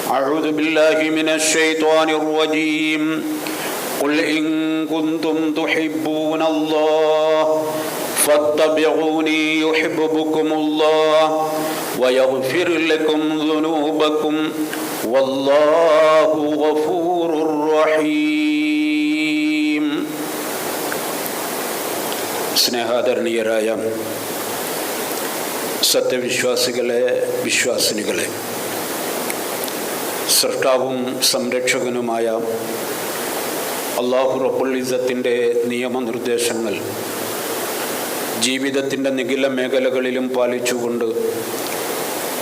أعوذ بالله من الشيطان الرجيم قل إن كنتم تحبون الله فاتبعوني يحببكم الله ويغفر لكم ذنوبكم والله غفور رحيم. സ്നേഹാദരണീയരായ സത്യവിശ്വാസികളെ, വിശ്വാസിനികളെ, സൃഷ്ടാവും സംരക്ഷകനുമായ അല്ലാഹു റബ്ബുൽ ഇസ്സത്തിൻ്റെ നിയമനിർദ്ദേശങ്ങൾ ജീവിതത്തിൻ്റെ നിഖില മേഖലകളിലും പാലിച്ചുകൊണ്ട്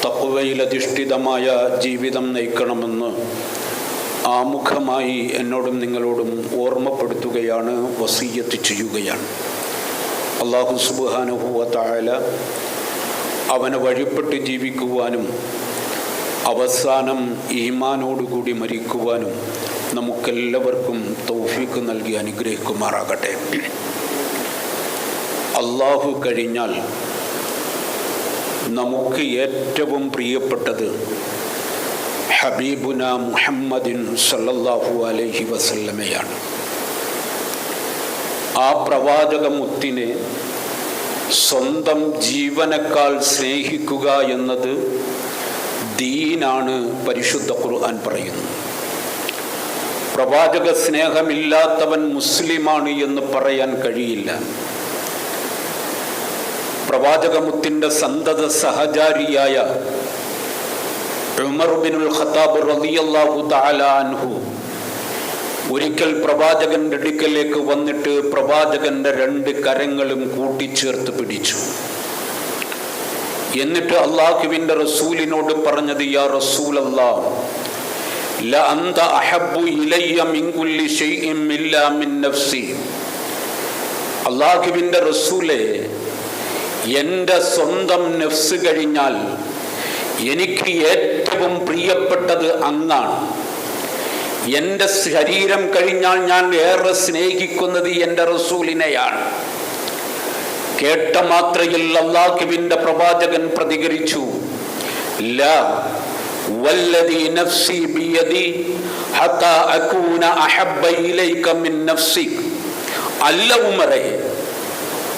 തഖ്വയിലധിഷ്ഠിതമായ ജീവിതം നയിക്കണമെന്ന് ആമുഖമായി എന്നോടും നിങ്ങളോടും ഓർമ്മപ്പെടുത്തുകയാണ്, വസിയ്യത്ത് ചെയ്യുകയാണ്. അല്ലാഹു സുബ്ഹാനഹു വ തആല അവനെ വഴിപ്പെട്ട് ജീവിക്കുവാനും അവസാനം ഈമാനോടുകൂടി മരിക്കുവാനും നമുക്കെല്ലാവർക്കും തൗഫീഖ് നൽകി അനുഗ്രഹിക്കുമാറാകട്ടെ. അല്ലാഹു കഴിഞ്ഞാൽ നമുക്ക് ഏറ്റവും പ്രിയപ്പെട്ടത് ഹബീബുന മുഹമ്മദിൻ സല്ലല്ലാഹു അലൈഹി വസല്ലമയാണ്. ആ പ്രവാചകമുത്തിനെ സ്വന്തം ജീവനേക്കാൾ സ്നേഹിക്കുക എന്നത് ദീനാണ്. പരിശുദ്ധ ഖുർആൻ പറയുന്നു, പ്രവാചക സ്നേഹമില്ലാത്തവൻ മുസ്ലിമാണ് എന്ന് പറയാൻ കഴിയില്ല. പ്രവാചകമുത്തിൻ്റെ സന്തത സഹചാരിയായ ഉമർ ബിനുൽ ഖത്താബ് റളിയല്ലാഹു തആല അൻഹു ഒരിക്കൽ പ്രവാചകന്റെ അടുക്കലേക്ക് വന്നിട്ട് പ്രവാചകന്റെ രണ്ട് കരങ്ങളും കൂട്ടിച്ചേർത്ത് പിടിച്ചു. എന്നിട്ട് അല്ലാഹുവിൻ്റെ റസൂലിനോട് പറഞ്ഞത്, യാ റസൂലല്ലാഹ്, ല അന്ത അഹബ്ബു ഇലയ്യ മിൻ കുല്ലി ശൈഇൻ ഇല്ലാ മിൻ നഫ്സി. അല്ലാഹുവിൻ്റെ റസൂലേ, എൻ്റെ സ്വന്തം നഫ്സ് കഴിഞ്ഞാൽ എനിക്ക് ഏറ്റവും പ്രിയപ്പെട്ടത് അങ്ങാണ്. എൻ്റെ ശരീരം കഴിഞ്ഞാൽ ഞാൻ ഏറെ സ്നേഹിക്കുന്നത് എൻ്റെ റസൂലിനെയാണ്. കേട്ട മാത്രയിൽ അല്ലാഹുവിൻ്റെ പ്രവാചകൻ പ്രതികരിച്ചു, ലാ വല്ലദി നഫ്സി ബിയദി ഹത്താ അകൂന അഹബ്ബ ഇലൈക മിൻ നഫ്സിക്. അല്ല ഉമറേ,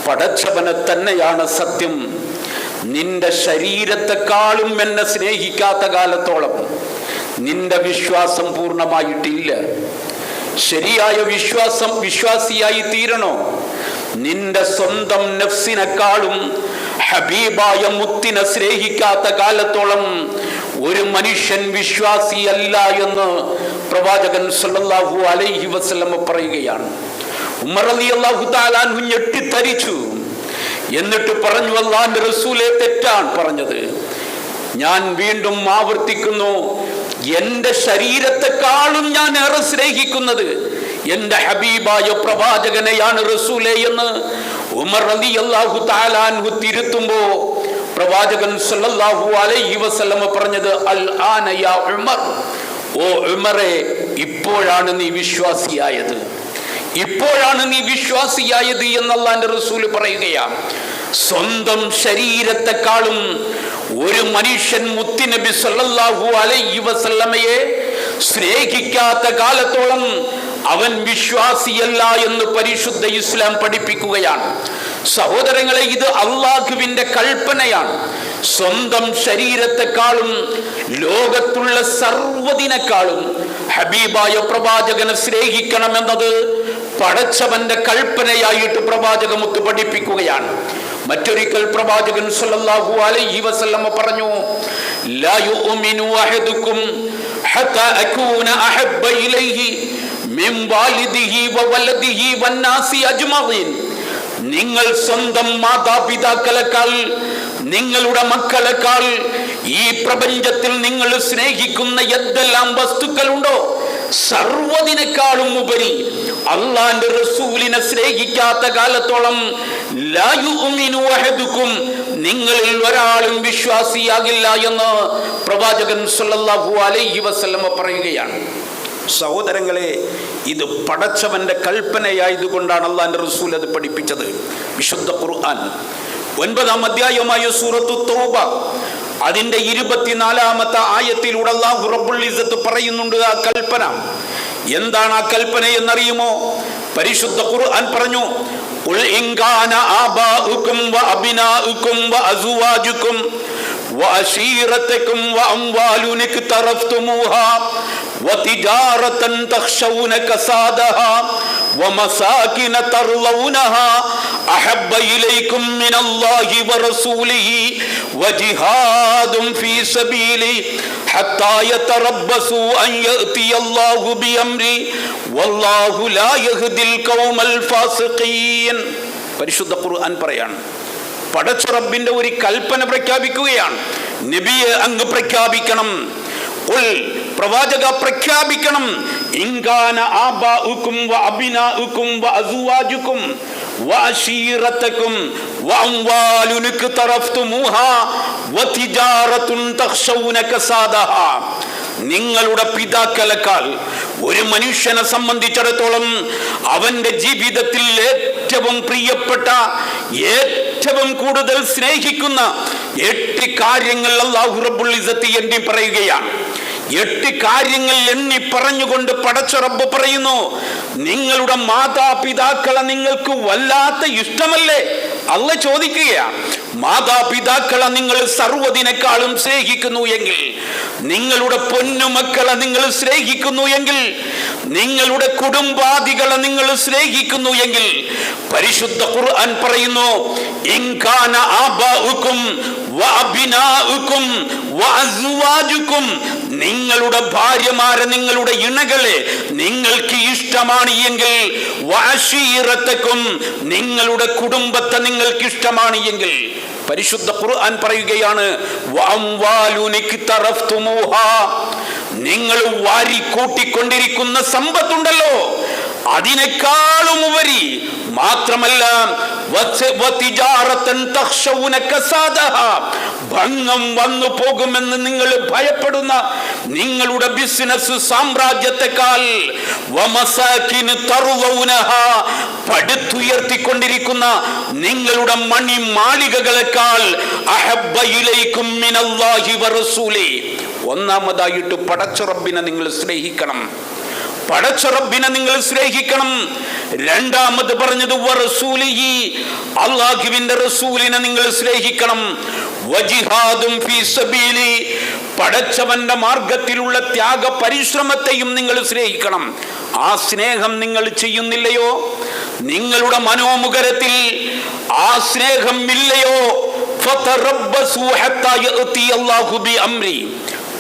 പടച്ചവനെ തന്നെയാണ് സത്യം, നിന്റെ ശരീരത്തെക്കാളും എന്നെ സ്നേഹിക്കാത്ത കാലത്തോളം നിന്റെ വിശ്വാസം പൂർണ്ണമായിട്ടില്ല. ശരിയായ വിശ്വാസിയായി തീരണോ, നിന്റെ സ്വന്തം നഫ്സിനെക്കാളും ഹബീബായ മുത്തിനെ സ്നേഹിക്കാത്ത കാലത്തോളം ഒരു മനുഷ്യൻ വിശ്വാസിയല്ല എന്ന് പ്രവാചകൻ സല്ലല്ലാഹു അലൈഹി വസല്ലം പറയുകയാണ്. ഉമർ റളിയല്ലാഹു തആല അൻഹു ഞെട്ടിത്തരിച്ചു. എന്നിട്ട് പറഞ്ഞു, അല്ലാഹുവിൻ്റെ റസൂലേ, തെറ്റാണ് പറഞ്ഞത്. ഞാൻ വീണ്ടും ആവർത്തിക്കുന്നു, എൻ്റെ ശരീരത്തെക്കാളും ഞാൻ ഏറെ സ്നേഹിക്കുന്നത് എൻ്റെ ഹബീബായ പ്രവാചകനെയാണ് റസൂലേ എന്ന് ഉമർ റളിയല്ലാഹു തആല അൻഹു തിരുത്തുമ്പോൾ പ്രവാചകൻ സല്ലല്ലാഹു അലൈഹി വസല്ലം പറഞ്ഞത്, അൽ ആന യാ ഉമർ, ഓ ഉമറേ, ഇപ്പോഴാണ് നീ വിശ്വാസിയായത്, ഇപ്പോഴാണ് നീ വിശ്വാസിയായത് എന്ന് അല്ലാഹുവിൻ്റെ റസൂൽ പറയുകയാണ്. സ്വന്തം ശരീരത്തെക്കാളും ഒരു മനുഷ്യൻ മുത്തുനബി സല്ലല്ലാഹു അലൈഹി വസല്ലമയെ സ്നേഹിക്കാത്ത കാലത്തോളം അവൻ വിശ്വാസിയല്ല എന്ന് പരിശുദ്ധ ഇസ്ലാം പഠിപ്പിക്കുകയാണ്. സഹോദരങ്ങളെ, ഇത് അല്ലാഹുവിൻ്റെ കൽപ്പനയാണ്. സ്വന്തം ശരീരത്തെക്കാളും ലോകത്തുള്ള സർവ്വതിനേക്കാളും ഹബീബായ പ്രവാചകനെ സ്നേഹിക്കണമെന്നത് പടച്ചവന്റെ കൽപ്പനയായിട്ട് പ്രവാചകമുത്ത് പഠിപ്പിക്കുകയാണ്. മറ്റൊരിക്കൽ പ്രവാചകൻ സല്ലല്ലാഹു അലൈഹി വസല്ലം പറഞ്ഞു, ലാ യുഅ്മിനു അഹദുക്കും ഹത്താ അകൂന അഹബ്ബ ഇലൈഹി മിൻ വാലിദിഹി വവലദിഹി വന്നാസി അജ്മഈൻ. നിങ്ങൾ സ്വന്തം മാതാപിതാക്കളെക്കാൾ, നിങ്ങളുടെ മക്കളെക്കാൾ, ഈ പ്രപഞ്ചത്തിൽ നിങ്ങൾ സ്നേഹിക്കുന്ന എന്തെല്ലാം വസ്തുക്കളുണ്ടോ സർവ്വതിനേക്കാളും ഉപരി അല്ലാഹുവിന്റെ റസൂലിനെ സ്നേഹിക്കാത്ത കാലത്തോളം ലാ യുഅ്മിനു അഹദുക്കും, നിങ്ങളിൽ ഒരാളും വിശ്വാസിയാകില്ല എന്ന് പ്രവാചകൻ സല്ലല്ലാഹു അലൈഹി വസല്ലം പറയുകയാണ്. സഹോദരങ്ങളെ, ഇത് പടച്ചവന്റെ കൽപ്പനയായതുകൊണ്ടാണ് അല്ലാഹുവിന്റെ റസൂൽ അത് പഠിപ്പിച്ചത്. വിശുദ്ധ ഖുർആൻ 9-ാം അധ്യായമായ സൂറത്തു തൗബ അതിന്റെ 24-ാമത്തെ ആയത്തിലൂടെ അല്ലാഹു റബ്ബുൽ ഇസ്സത്ത് പറയുന്നുണ്ട് ആ കൽപ്പന. എന്താണ് ആ കൽപ്പന എന്നറിയുമോ? പരിശുദ്ധ ഖുർആൻ പറഞ്ഞു, ഖുൽ ഇൻ കാന ആബാഉകും വഅബ്നാഉകും വഅസ്വാജുകും വഅശീറതുകും വഅംവാലുൻ ഇക്തറഫ്തുമൂഹാ വതിജാറതൻ തഖ്ശൗന കസാദഹാ വമസാകിന തർളൗനഹാ അഹബ്ബ ഇലൈകും മിനല്ലാഹി വറസൂലിഹി വജിഹാദുൻ ഫീ സബീലി ഹത്താ യതറബ്ബസു അൻ യഅതിയല്ലാഹു ബിഅംരി വല്ലാഹു ലാ യഹ്ദിൽ ഖൗമൽ ഫാസിഖീൻ. പരിശുദ്ധ ഖുർആൻ പറയാണ്, പടച്ച റബ്ബിന്റെ ഒരു കൽപ്പന പ്രഖ്യാപിക്കുകയാണ്. നബിയെ അങ്ങ് പ്രഖ്യാപിക്കണം, പ്രവാചക പ്രഖ്യാപിക്കണം, ഇൻകാന ആബാഉകും വഅബ്നാഉകും വഅസ്വാജുകും വഅശീറതുകും വഅംവാലുൻ ഇക്തറഫ്തുമൂഹാ വതിജാറതുൻ തഖ്ശൗന കസാദഹാ. നിങ്ങളുടെ പിതാക്കളെക്കാൾ ഒരു മനുഷ്യനെ സംബന്ധിച്ചിടത്തോളം അവന്റെ ജീവിതത്തിൽ ഏറ്റവും പ്രിയപ്പെട്ട, ഏറ്റവും കൂടുതൽ സ്നേഹിക്കുന്ന 8 കാര്യങ്ങൾ അല്ലാഹു റബ്ബുൽ ഇസ്സത്ത് എണ്ണി പറയുകയാണ്. 8 കാര്യങ്ങൾ എണ്ണി പറഞ്ഞുകൊണ്ട് പടച്ച റബ്ബ് പറയുന്നു, നിങ്ങളുടെ മാതാപിതാക്കളെ നിങ്ങൾക്ക് വല്ലാത്ത ഇഷ്ടമല്ലേ? അള്ളാഹ് ചോദിക്കുകയാണ്, മാതാപിതാക്കളെ നിങ്ങൾ സർവ്വതിനേക്കാളും സ്നേഹിക്കുന്നു എങ്കിൽ, നിങ്ങളുടെ പൊന്നുമക്കളെ നിങ്ങൾ സ്നേഹിക്കുന്നു എങ്കിൽ, നിങ്ങളുടെ കുടുംബാദികളെ നിങ്ങൾ സ്നേഹിക്കുന്നു എങ്കിൽ, പരിശുദ്ധ ഖുർആൻ പറയുന്നു, ഇൻ കാന ആബാഉകും വഅബ്നാഉകും വഅസ്വാജുകും, നിങ്ങളുടെ ഭാര്യമാരെ, നിങ്ങളുടെ ഇണകളെ നിങ്ങൾക്ക് ഇഷ്ടമാണ് എങ്കിൽ, വഅശീറതുകും, നിങ്ങളുടെ കുടുംബത്തെ നിങ്ങൾക്ക് ഇഷ്ടമാണ് എങ്കിൽ, പരിശുദ്ധ ഖുർആൻ പറയുകയാണ്, വഅംവാലുൻ ഇക്തറഫ്തുമൂഹാ, നിങ്ങൾ വാരി കൂട്ടിക്കൊണ്ടിരിക്കുന്ന സമ്പത്തുണ്ടല്ലോ അതിനേക്കാളും ഉപരി, മാത്രമല്ല ഭംഗം വന്നു പോകുമെന്ന് നിങ്ങൾ ഭയപ്പെടുന്ന നിങ്ങളുടെ ബിസിനസ് സാമ്രാജ്യത്തെക്കാൾ, പടുത്തുയർത്തിക്കൊണ്ടിരിക്കുന്ന നിങ്ങളുടെ മണി മാളികകളെക്കാൾ, അഹബ്ബ ഇലൈകും മിനല്ലാഹി വറസൂലി. ഒന്നാമതായിട്ട് പടച്ച റബ്ബിനെ നിങ്ങൾ സ്നേഹിക്കണം, പടച്ച റബ്ബിനെ നിങ്ങൾ സ്നേഹിക്കണം. രണ്ടാമത് പറഞ്ഞത് വറസൂലിഹി, അല്ലാഹുവിന്റെ റസൂലിനെ നിങ്ങൾ സ്നേഹിക്കണം. വജിഹാദും ഫീ സബീലി, പടച്ചവന്റെ മാർഗത്തിലുള്ള ത്യാഗ പരിശ്രമത്തെയും നിങ്ങൾ സ്നേഹിക്കണം. ആ സ്നേഹം നിങ്ങൾ ചെയ്യുന്നില്ലയോ? നിങ്ങളുടെ മനോമുഖരത്തിൽ ആ സ്നേഹം ഇല്ലയോ? ഫതറബ്ബസു ഹത്താ യഅതിയല്ലാഹു ബിഅംരി,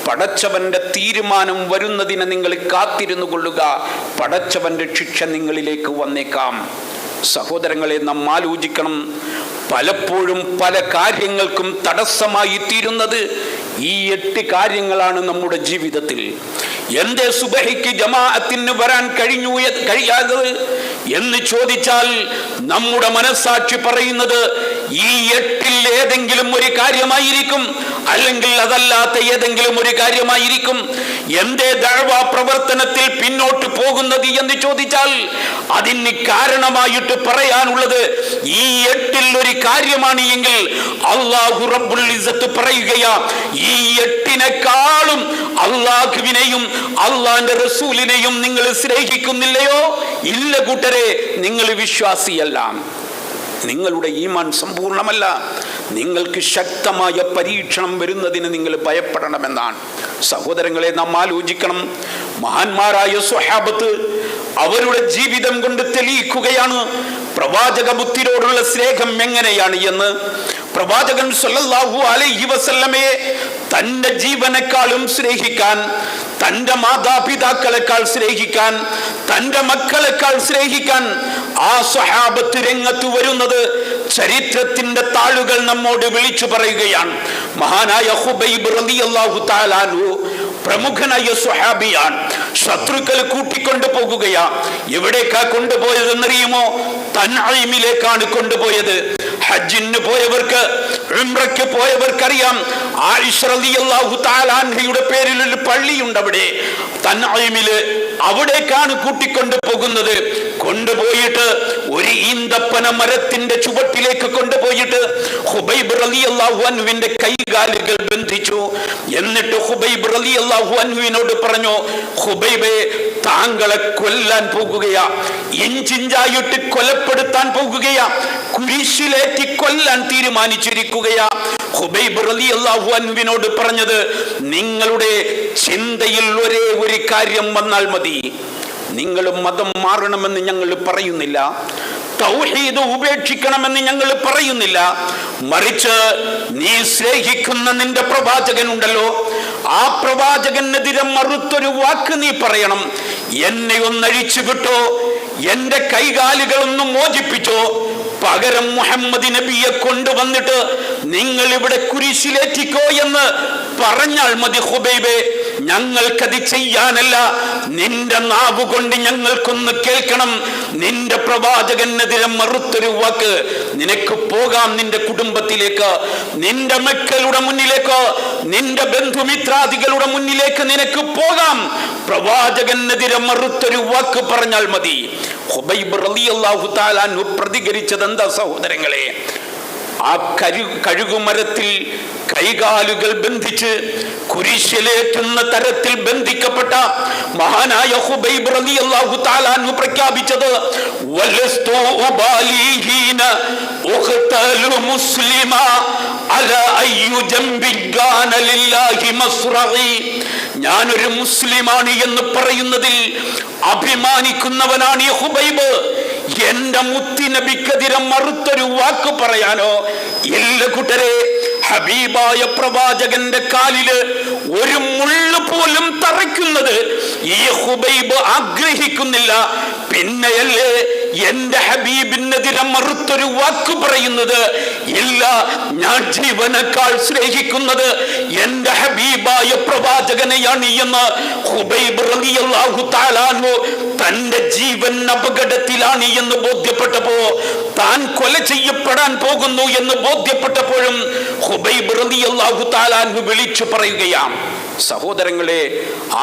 പടച്ചവന്റെ തീരുമാനം വരുന്നതിനെ നിങ്ങൾ കാത്തിരുന്നു കൊള്ളുക. പടച്ചവന്റെ ശിക്ഷ നിങ്ങളിലേക്ക് വന്നേക്കാം. സഹോദരങ്ങളെ, നാം ആലോചിക്കണം, പലപ്പോഴും പല കാര്യങ്ങൾക്കും തടസ്സമായി തീരുന്നത് ഈ 8 കാര്യങ്ങളാണ് നമ്മുടെ ജീവിതത്തിൽ. എന്റെ സുബഹിക്ക് ജമാഅത്തിന് വരാൻ കഴിയാതെ എന്ന് ചോദിച്ചാൽ നമ്മുടെ മനസ്സാക്ഷി പറയുന്നത് ഈ 8-ൽ ഏതെങ്കിലും ഒരു കാര്യമായിരിക്കും, അല്ലെങ്കിൽ അതല്ലാത്ത ഏതെങ്കിലും ഒരു കാര്യമായിരിക്കും. എന്റെ ദഅ്വാ പ്രവർത്തനത്തിൽ പിന്നോട്ട് പോകുന്നത് എന്ന് ചോദിച്ചാൽ അതിന് കാരണമായിട്ട് പറയാനുള്ളത് ഈ 8-ൽ ഒരു കാര്യമാണ് എങ്കിൽ, അല്ലാഹു റബ്ബുൽ ഇസ്സത്ത് പറയുകയാ, ഈ 8-നേക്കാളും അല്ലാഹുവിനെയും അല്ലാഹുവിന്റെ റസൂലിനെയും നിങ്ങൾ സ്നേഹിക്കുന്നില്ലയോ? ഇല്ല കൂട്ടരെ, നിങ്ങൾ വിശ്വാസിയല്ല, നിങ്ങളുടെ ഈമാൻ സമ്പൂർണ്ണമല്ല. നിങ്ങൾക്ക് ശക്തമായ പരീക്ഷണം വരുന്നതിന് നിങ്ങൾ ഭയപ്പെടണമെന്നാണ്. സഹോദരങ്ങളെ, നാം ആലോചിക്കണം, മഹാന്മാരായ സ്വഹാബത്ത് അവരുടെ ജീവിതം കൊണ്ട് തെളിയിക്കുകയാണ് പ്രവാചക ബുദ്ധിയോടുള്ള സ്നേഹം എങ്ങനെയാണ് എന്ന്. പ്രവാചകൻ സല്ലല്ലാഹു അലൈഹി വസല്ലമയെ തന്റെ ജീവനേക്കാളും സ്നേഹിക്കാൻ, തന്റെ മാതാപിതാക്കളെക്കാൾ സ്നേഹിക്കാൻ, തന്റെ മക്കളെക്കാൾ സ്നേഹിക്കാൻ ആ സ്വഹാബത്ത് രംഗത്ത് വരുന്നത് ചരിത്രത്തിന്റെ താളുകൾ നമ്മോട് വിളിച്ചു പറയുകയാണ്. മഹാനായ ഖുബൈബ് റളിയല്ലാഹു തആല അൻഹു പ്രമുഖനായ സ്വഹാബിയാണ്. ശത്രുക്കൾ കൂട്ടിക്കൊണ്ടു പോകുകയാ. എവിടേക്കാ കൊണ്ടുപോയതെന്നറിയുമോ? തൻഈമിലേക്കാണ് കൊണ്ടുപോയത്. ഹജ്ജിന് പോയവർക്ക്, ഉംറയ്ക്ക് പോയവർക്കറിയാം, ആയിഷ റളിയല്ലാഹു തആല അൻഹയുടെ പേരിൽ ഒരു പള്ളിയുണ്ട് അവിടെ തൻഈമില്. അവിടേക്കാണ് കൂട്ടിക്കൊണ്ടു പോകുന്നത്. കൊണ്ടുപോയിട്ട് ഒരു ഈന്തപ്പന മരത്തിന്റെ ചുവട്ടിലേക്ക് കൊണ്ടുപോയിട്ട് ഖുബൈബ് റളിയല്ലാഹു അൻഹുവിന്റെ കൈകാലുകൾ ബന്ധിച്ചു. എന്നിട്ട് ഖുബൈബ് റളിയല്ലാഹു അൻഹുവിനോട് പറഞ്ഞു, ഖുബൈബേ, താങ്കളെ കൊല്ലാൻ പോകുകയാ, ഇഞ്ചിഞ്ചായിട്ട് കൊലപ്പെടുത്താൻ പോകുകയാ, കുരിശിലേറ്റി കൊല്ലാൻ തീരുമാനിച്ചിരിക്കുകയാ. ഖുബൈബ് റളിയല്ലാഹു അൻഹുവിനോട് പറഞ്ഞത്, നിങ്ങളുടെ ചിന്തയിൽ ഒരേ ഒരു കാര്യം വന്നാൽ മതി, നിങ്ങൾ മതം മാറണമെന്ന് ഞങ്ങൾ പറയുന്നില്ല, തൗഹീദ് ഉപേക്ഷിക്കണമെന്ന് ഞങ്ങൾ പറയുന്നില്ല, മറിച്ച് നീ സ്നേഹിക്കുന്ന നിന്റെ പ്രവാചകൻ ഉണ്ടല്ലോ, ആ പ്രവാചകനെതിരെ മറുത്തൊരു വാക്ക് നീ പറയണം. എന്നെ ഒന്നഴിച്ചു വിട്ടോ, എന്റെ കൈകാലുകളൊന്ന് മോചിപ്പിച്ചോ, പകരം മുഹമ്മദ് നബിയെ കൊണ്ടുവന്നിട്ട് നിങ്ങൾ ഇവിടെ കുരിശിലേറ്റിക്കോ എന്ന് പറഞ്ഞാൽ മതി ഖുബൈബേ. ഞങ്ങൾക്കത് ചെയ്യാനല്ല, നിന്റെ നാവ് കൊണ്ട് ഞങ്ങൾക്കൊന്ന് കേൾക്കണം. നിന്റെ പ്രവാചകനെതിരെ മറുത്തൊരു വാക്ക്, നിനക്ക് പോകാം നിന്റെ കുടുംബത്തിലേക്ക്, നിന്റെ മക്കളുടെ മുന്നിലേക്ക്, നിന്റെ ബന്ധുമിത്രാദികളുടെ മുന്നിലേക്ക് നിനക്ക് പോകാം. പ്രവാചകനെതിരെ മറുത്തൊരു വാക്ക് പറഞ്ഞാൽ മതി. ഖുബൈബ് റളിയല്ലാഹു തആല അൻഹു പ്രതികരിച്ചത് എന്താ സഹോദരങ്ങളെ? ആ കഴുകുമരത്തിൽ കൈകാലുകൾ ബന്ധിച്ച് കുരിശിലേറ്റുന്ന തരത്തിൽ ബന്ധിക്കപ്പെട്ട മഹാനായ ഖുബൈബ് റളിയല്ലാഹു തആല അൻഹു പ്രഖ്യാപിച്ചത്, വലസ്തു ഉബാലിഹീന ഉഖ്തലു മുസ്ലിമാ അലാ അയ്യു ജംബിഗാന ലില്ലാഹി മസ്റഇ. ഞാനൊരു മുസ്ലിമാണ് എന്ന് പറയുന്നതിൽ അഭിമാനിക്കുന്നവനാണ് ഈ ഖുബൈബ്. എന്റെ മുത്തി നബിക്കെതിരെ മറുത്തൊരു വാക്ക് പറയാനോ ഇല്ല കൂട്ടരെ. ഹബീബായ പ്രവാചകന്റെ കാലില് ഒരു മുള്ളു പോലും തറയ്ക്കുന്നത് ഈ ഖുബൈബ് ആഗ്രഹിക്കുന്നില്ല. പിന്നെയല്ലേ എന്റെ ഹബീബിനെതിരെ മറുത്തൊരു വാക്ക് പറയുന്നത്? ഇല്ല, ഞാൻ ജീവനേക്കാൾ സ്നേഹിക്കുന്നത് എന്റെ ഹബീബായ പ്രവാചകനെയാണ് എന്ന് ഖുബൈബ് റളിയല്ലാഹു തആല അൻഹു തന്റെ ജീവൻ അപകടത്തിലാണ് എന്ന് ബോധ്യപ്പെട്ടപ്പോ, താൻ കൊല ചെയ്യപ്പെടാൻ പോകുന്നു എന്ന് ബോധ്യപ്പെട്ടപ്പോഴും ഖുബൈബ് റളിയല്ലാഹു തആല അൻഹു വിളിച്ചു പറയുകയാണ്. സഹോദരങ്ങളെ,